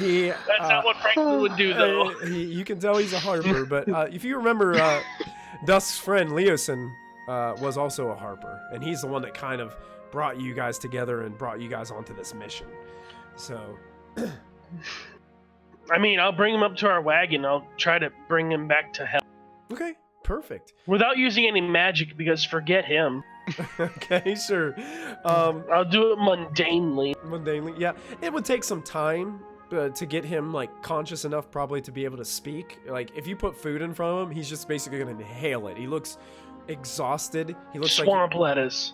not what Franklin would do, though. you can tell he's a harper, but if you remember, Dusk's friend Leosin was also a harper, and he's the one that kind of brought you guys together and brought you guys onto this mission. So, I mean, I'll bring him up to our wagon. I'll try to bring him back to hell. okay, perfect. Without using any magic, because forget him. Okay, sure. I'll do it mundanely. Mundanely, yeah. It would take some time to get him conscious enough, probably, to be able to speak. Like, if you put food in front of him, he's just basically gonna inhale it. He looks exhausted. He looks Swamp lettuce.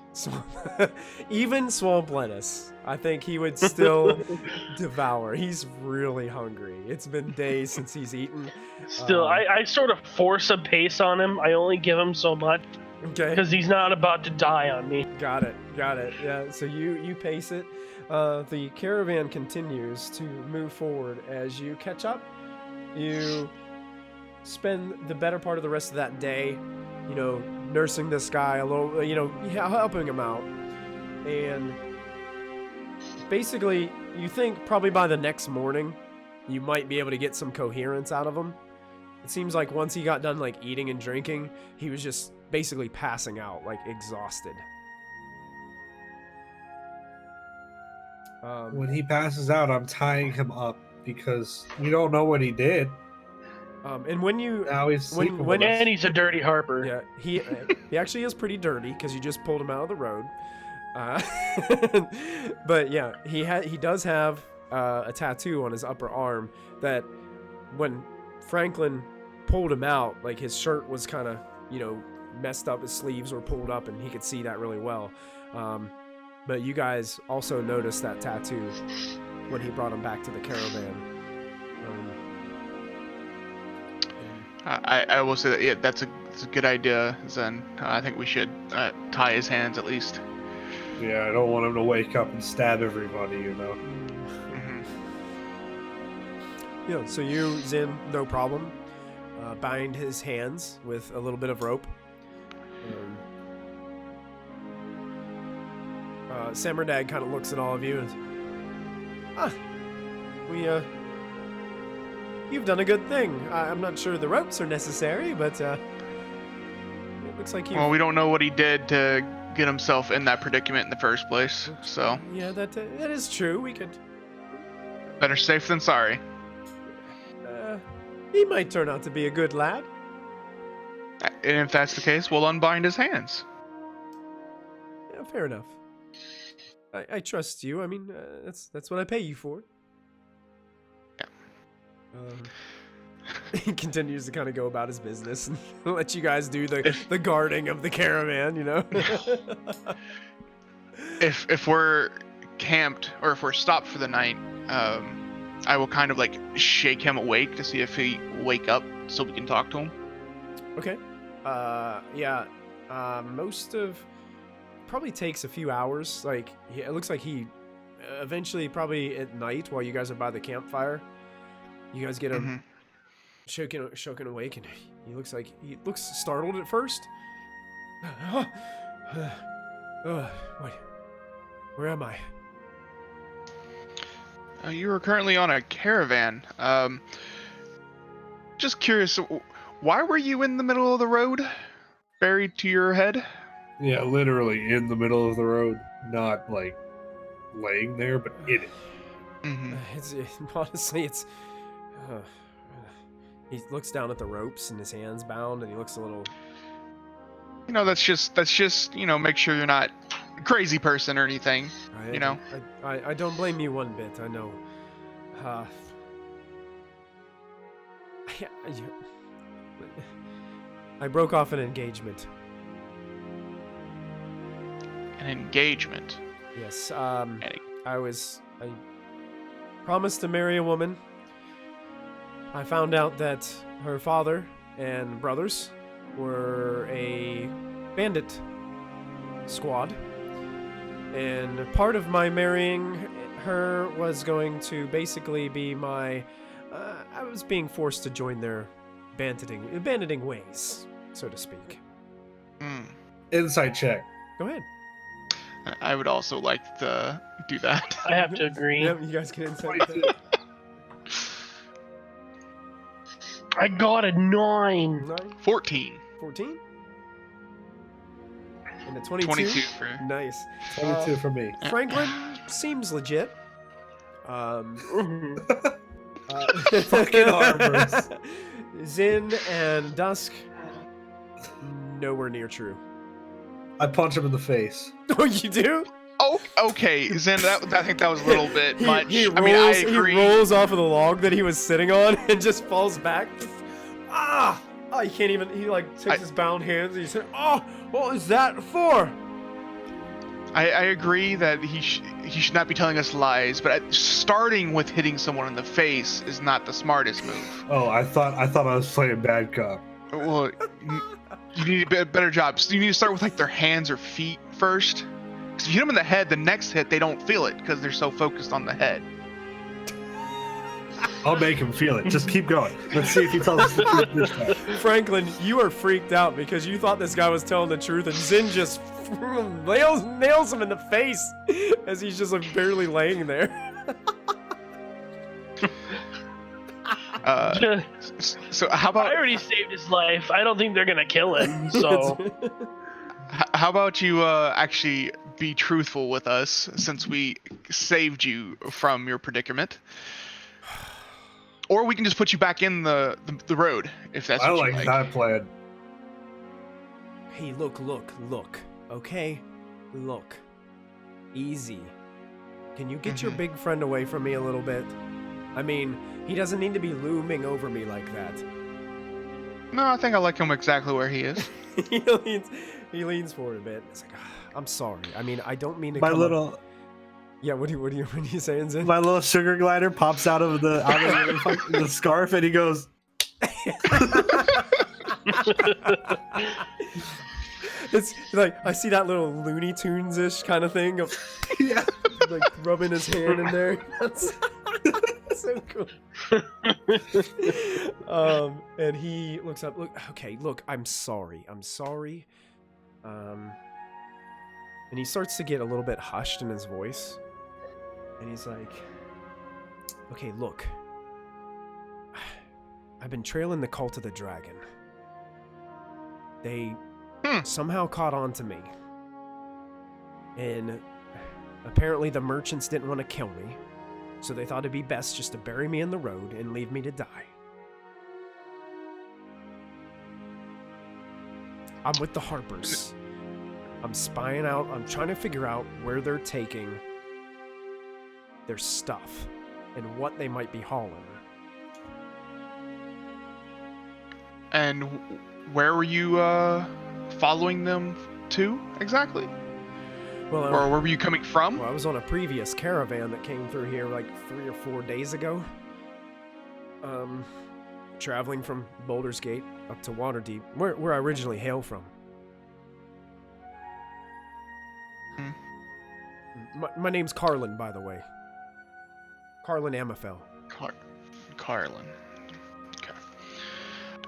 Even swamp lettuce, I think he would still devour. He's really hungry. It's been days since he's eaten. Still, I sort of force a pace on him. I only give him so much. Okay. Because he's not about to die on me. Got it. Yeah, so you pace it. The caravan continues to move forward as you catch up. You spend the better part of the rest of that day, nursing this guy a little, helping him out. And basically, you think probably by the next morning, you might be able to get some coherence out of him. It seems like once he got done eating and drinking, he was just basically passing out, exhausted. When he passes out, I'm tying him up because we don't know what he did. And when you Now he's sleeping when with us. And he's a dirty harper. yeah, he actually is pretty dirty because you just pulled him out of the road. But yeah, he does have a tattoo on his upper arm that when Franklin pulled him out, his shirt was kind of messed up, his sleeves were pulled up, and he could see that really well. But you guys also noticed that tattoo when he brought him back to the caravan. I will say that that's a good idea, Zen. I think we should tie his hands at least. Yeah, I don't want him to wake up and stab everybody, Mm-hmm. Yeah, so you, Zin, no problem, bind his hands with a little bit of rope. Samardag kind of looks at all of you and you've done a good thing. I'm not sure the ropes are necessary, but it looks like you. Well, we don't know what he did to get himself in that predicament in the first place, so Yeah, that is true. We could. better safe than sorry. He might turn out to be a good lad. And if that's the case, we'll unbind his hands. Yeah, fair enough. I trust you. I mean, that's what I pay you for. Yeah. He continues to kind of go about his business and let you guys do the guarding of the caravan, you know? If we're camped or if we're stopped for the night, I will kind of like shake him awake to see if he wake up so we can talk to him. Okay. Yeah. Most of probably takes a few hours. Like it looks like he eventually probably at night while you guys are by the campfire, you guys get him shaken awake, and he looks startled at first. Wait, where am I? You are currently on a caravan. Just curious, why were you in the middle of the road, buried to your head? Yeah, literally in the middle of the road, not like laying there, but in it. Honestly, it's. He looks down at the ropes and his hands bound, and he looks a little. You know, that's just make sure you're not a crazy person or anything. I don't blame you one bit. I know. I broke off an engagement. An engagement? Yes. I promised to marry a woman. I found out that her father and brothers were a bandit squad. And part of my marrying her was going to basically be my... I was being forced to join their banditing ways, so to speak. Insight check. Go ahead. I would also like to do that. I have to agree. Yep, you guys can insight. I got a 9. 14. 14? And a 22? 22 for... Nice. 22 for me. Franklin seems legit. Fucking armors. Zin and Dusk, nowhere near true. I punch him in the face. Oh, you do? Oh, okay. Zen, I think that was a little bit much. He I agree. He rolls off of the log that he was sitting on and just falls back. Ah! Oh, he can't even. He like takes his bound hands and he said, "Oh, what was that for?" I agree that he should not be telling us lies, but starting with hitting someone in the face is not the smartest move. Oh, I thought I was playing bad cop. Well, you need a better job. So you need to start with like their hands or feet first. Because if you hit them in the head, the next hit they don't feel it because they're so focused on the head. I'll make him feel it. Just keep going. Let's see if he tells us the truth this time. Franklin, you are freaked out because you thought this guy was telling the truth, and Zin just nails him in the face as he's just like barely laying there. So how about... I already saved his life. I don't think they're gonna kill him. So how about you actually be truthful with us since we saved you from your predicament? Or we can just put you back in the road if that's what you like. I like that plan. Hey, look. Okay? Look. Easy. Can you get your big friend away from me a little bit? I mean, he doesn't need to be looming over me like that. No, I think I like him exactly where he is. he leans forward a bit. It's like, I'm sorry. I mean, I don't mean to My come little... up. Yeah, what are you saying, Zin? My little sugar glider pops out of the the scarf, and he goes... It's like, I see that little Looney Tunes-ish kind of thing of like rubbing his hand in there. That's so cool. And he looks up, look, I'm sorry. And he starts to get a little bit hushed in his voice. And he's like, okay, look. I've been trailing the cult of the dragon. They somehow caught on to me. And apparently the merchants didn't want to kill me. So they thought it'd be best just to bury me in the road and leave me to die. I'm with the Harpers. I'm spying out. I'm trying to figure out where they're taking their stuff and what they might be hauling. And where were you following them to exactly? Well, Or where were you coming from? Well, I was on a previous caravan that came through here like 3 or 4 days ago. Traveling from Boulder's Gate up to Waterdeep, where I originally hail from. My name's Carlin, by the way. Carlin Amethel. Carlin. Okay.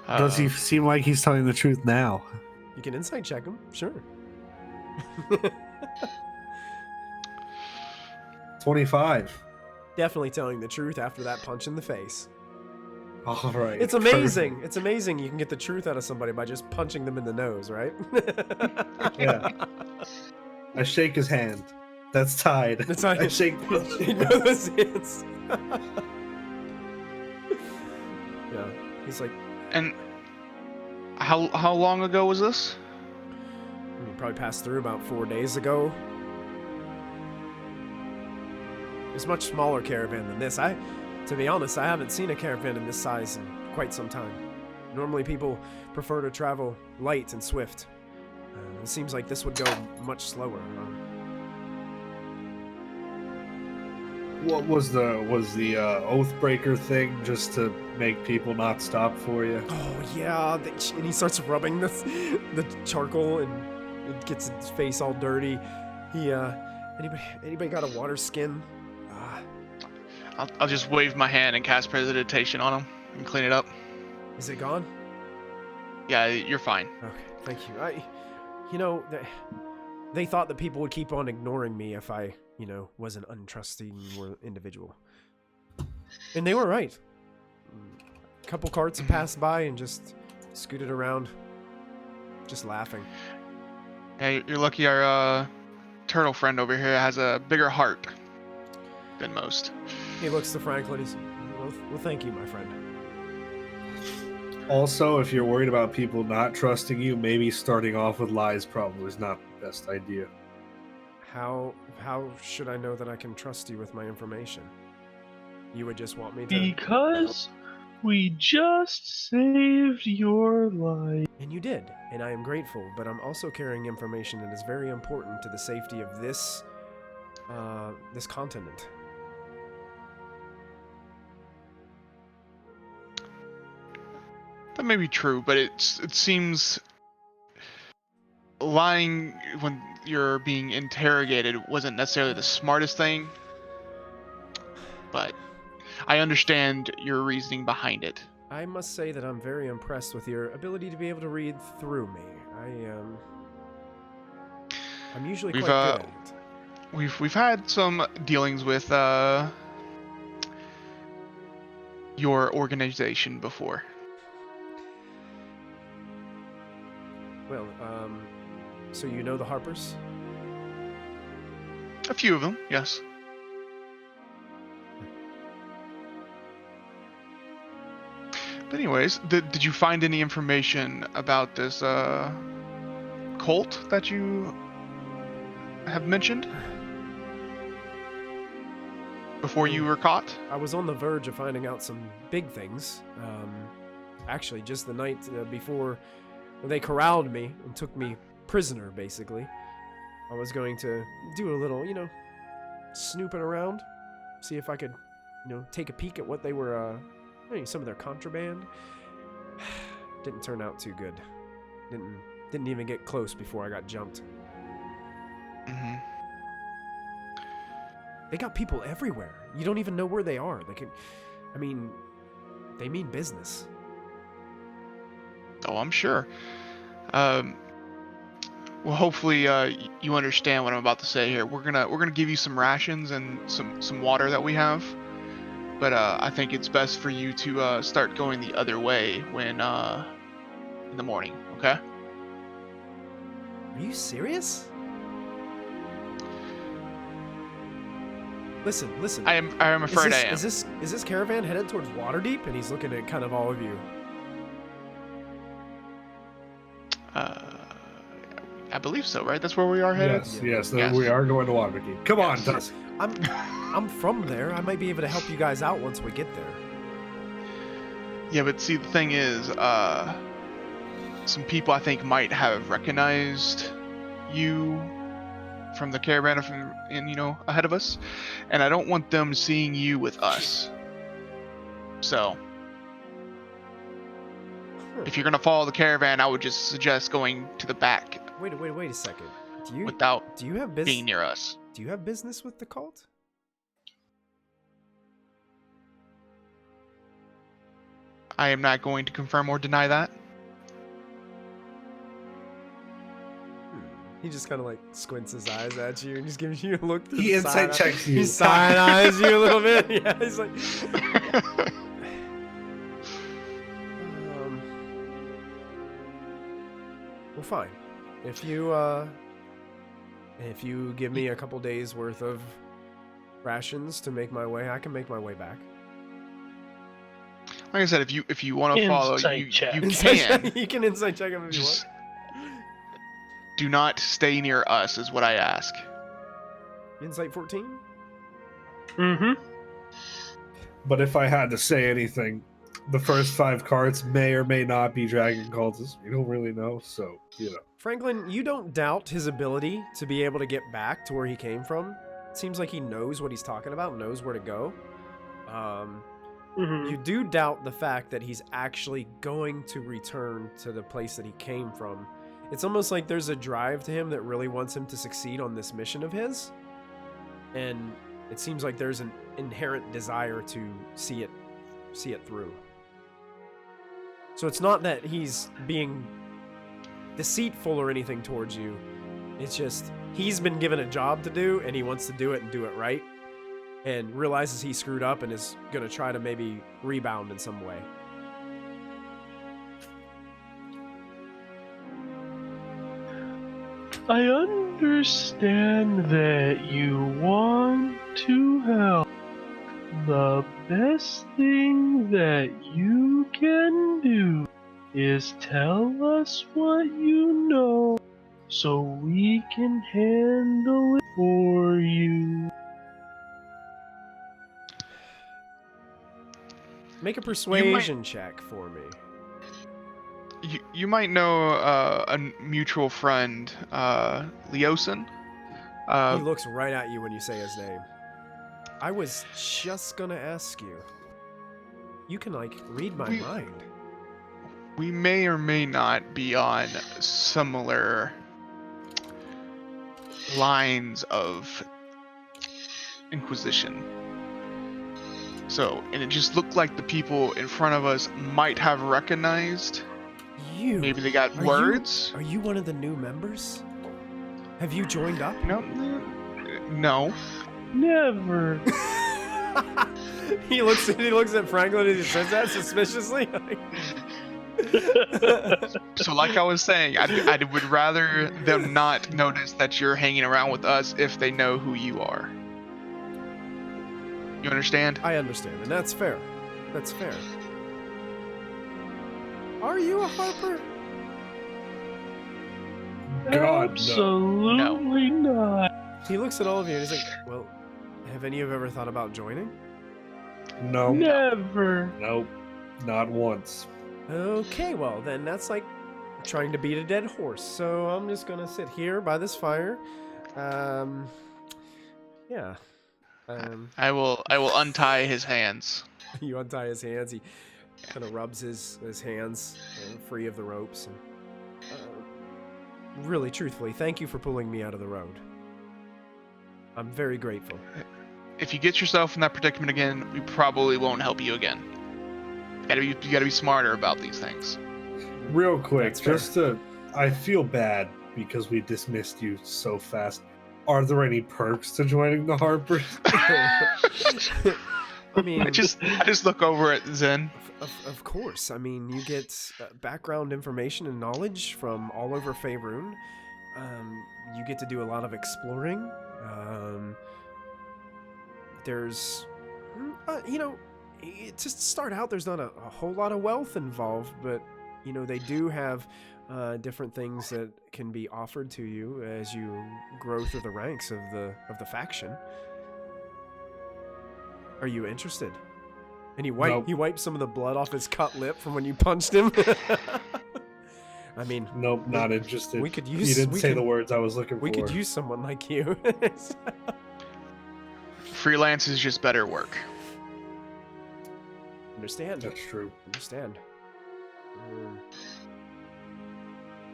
Does he seem like he's telling the truth now? You can insight check him, sure. 25. Definitely telling the truth after that punch in the face. All right. It's amazing. Perfect. It's amazing you can get the truth out of somebody by just punching them in the nose, right? Yeah. I shake his hand. That's tied. That's tied. I shake both his hands. Yeah. He's like. And how long ago was this? Probably passed through about 4 days ago. It's a much smaller caravan than this. To be honest, I haven't seen a caravan in this size in quite some time. Normally people prefer to travel light and swift. It seems like this would go much slower. What was the Oathbreaker thing just to make people not stop for you? Oh yeah, and he starts rubbing the charcoal and it gets his face all dirty. Anybody got a water skin? I'll just wave my hand and cast Precipitation on him and clean it up. Is it gone? Yeah, you're fine. Okay, thank you. They thought that people would keep on ignoring me if I, was an untrusting individual. And they were right. A couple carts passed by and just scooted around, just laughing. Yeah, you're lucky our turtle friend over here has a bigger heart than most. He looks to Franklin. He's, well, thank you, my friend. Also, if you're worried about people not trusting you, maybe starting off with lies probably is not the best idea. How should I know that I can trust you with my information? You would just want me to... Because we just saved your life. And you did, and I am grateful, but I'm also carrying information that is very important to the safety of this continent. That may be true, but it seems lying when you're being interrogated wasn't necessarily the smartest thing. But I understand your reasoning behind it. I must say that I'm very impressed with your ability to be able to read through me. I'm usually quite good at it. We've had some dealings with your organization before. Well, so you know the Harpers? A few of them, yes. But anyways, did you find any information about this cult that you have mentioned before you were caught? I was on the verge of finding out some big things. Actually, just the night before they corralled me and took me prisoner, basically. I was going to do a little, snooping around, see if I could, take a peek at what they were, some of their contraband. Didn't turn out too good. Didn't even get close before I got jumped. Mm-hmm. They got people everywhere. You don't even know where they are. They mean business. Oh, I'm sure. Well, hopefully you understand what I'm about to say here. We're gonna give you some rations and some water that we have, but I think it's best for you to start going the other way when in the morning. Okay? Are you serious? Listen. I am afraid I am. Is this caravan headed towards Waterdeep? And he's looking at kind of all of you. I believe so, right? That's where we are headed? Yes, Yes. we are going to Waterdeep. Come on, Tusk. I'm from there. I might be able to help you guys out once we get there. Yeah, but see, the thing is, some people I think might have recognized you from the caravan ahead of us, and I don't want them seeing you with us. So, if you're gonna follow the caravan, I would just suggest going to the back. Wait a second. Without do you have being near us. Do you have business with the cult? I am not going to confirm or deny that. He just kind of like squints his eyes at you and just gives you a look. He insight checks you. He side eyes you a little bit. Yeah, he's like. Well, fine. If you give me a couple days worth of rations to make my way, I can make my way back. Like I said, if you want to follow, you can. You can insight check him if you want. Just do not stay near us, is what I ask. Insight 14? Mm-hmm. But if I had to say anything, the first 5 cards may or may not be dragon cultists. We don't really know, so, you know. Franklin, you don't doubt his ability to be able to get back to where he came from. It seems like he knows what he's talking about, knows where to go. You do doubt the fact that he's actually going to return to the place that he came from. It's almost like there's a drive to him that really wants him to succeed on this mission of his. And it seems like there's an inherent desire to see it through. So it's not that he's being deceitful or anything towards you. It's just he's been given a job to do and he wants to do it and do it right. And realizes he screwed up and is going to try to maybe rebound in some way. I understand that you want to help. The best thing that you can do is tell us what you know so we can handle it for you. Make a persuasion check for me. You might know a mutual friend, Leosin. He looks right at you when you say his name. I was just gonna ask you. You can, like, read my mind. We may or may not be on similar lines of Inquisition. So, and it just looked like the people in front of us might have recognized. You. Maybe they got words. Are you one of the new members? Have you joined up? No. Never. He looks at Franklin and he says that suspiciously. So, like I was saying, I would rather them not notice that you're hanging around with us if they know who you are. You understand? I understand, and that's fair. That's fair. Are you a Harper? God, absolutely not. He looks at all of you and he's like, well, have any of you ever thought about joining? No. Never. Nope. Not once. Okay, well, then that's like trying to beat a dead horse. So I'm just going to sit here by this fire. Yeah. I will untie his hands. You untie his hands. He kind of rubs his hands free of the ropes. And, really, truthfully, thank you for pulling me out of the road. I'm very grateful. If you get yourself in that predicament again, we probably won't help you again. You gotta be smarter about these things. Real quick, I feel bad because we dismissed you so fast. Are there any perks to joining the Harpers? I mean, I just look over at Zen. Of course. I mean, you get background information and knowledge from all over Faerun. You get to do a lot of exploring. There's, to start out, there's not a whole lot of wealth involved, but you know, they do have different things that can be offered to you as you grow through the ranks of the faction. Are you interested? And he wiped some of the blood off his cut lip from when you punched him. I mean, Nope, not interested. We could use. You didn't say the words I was looking for. We could use someone like you. Freelance is just better work. Understand. That's true. Understand.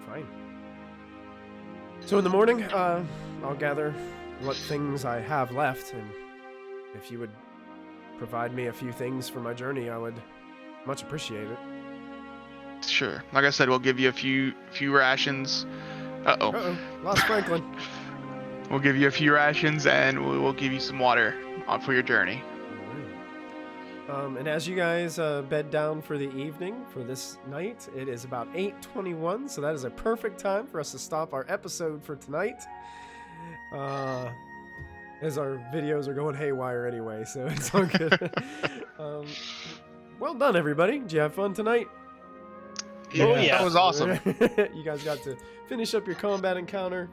Fine. So in the morning, I'll gather what things I have left, and if you would provide me a few things for my journey, I would much appreciate it. Sure. Like I said, we'll give you a few rations. Uh-oh. Lost Franklin. We'll give you a few rations, and we'll give you some water for your journey. And as you guys bed down for the evening, for this night, it is about 8:21, so that is a perfect time for us to stop our episode for tonight. As our videos are going haywire anyway, so it's all good. Well done, everybody. Did you have fun tonight? Yeah, oh, yeah. That was awesome. You guys got to finish up your combat encounter,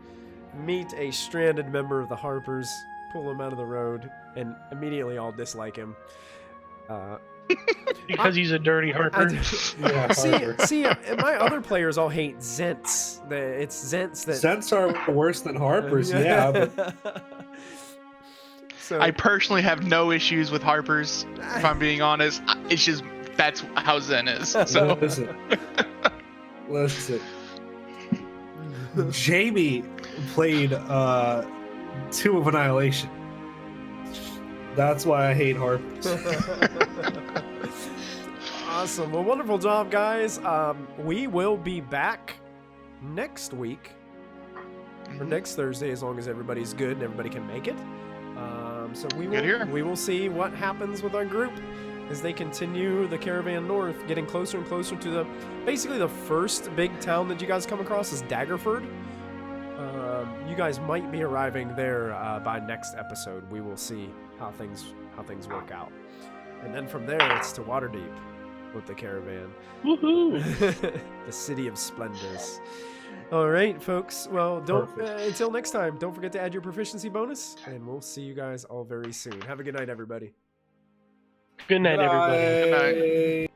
meet a stranded member of the Harpers, pull him out of the road, and immediately all dislike him. Because he's a dirty Harper. See, my other players all hate Zents. It's Zents that... Zents are worse than Harpers, yeah. But... So, I personally have no issues with Harpers, if I'm being honest. It's just, that's how Zen is. So. Listen. Jamie played 2 of Annihilation. That's why I hate Harpers. Awesome. Well, wonderful job, guys. We will be back next week, or next Thursday, as long as everybody's good and everybody can make it. So we will see what happens with our group as they continue the caravan north, getting closer and closer to basically the first big town that you guys come across is Daggerford. You guys might be arriving there by next episode. We will see how things work out, and then from there it's to Waterdeep with the caravan. Woohoo! The city of splendors. All right, folks. Well, until next time, don't forget to add your proficiency bonus, and we'll see you guys all very soon. Have a good night, everybody. Good night, everybody. Good night.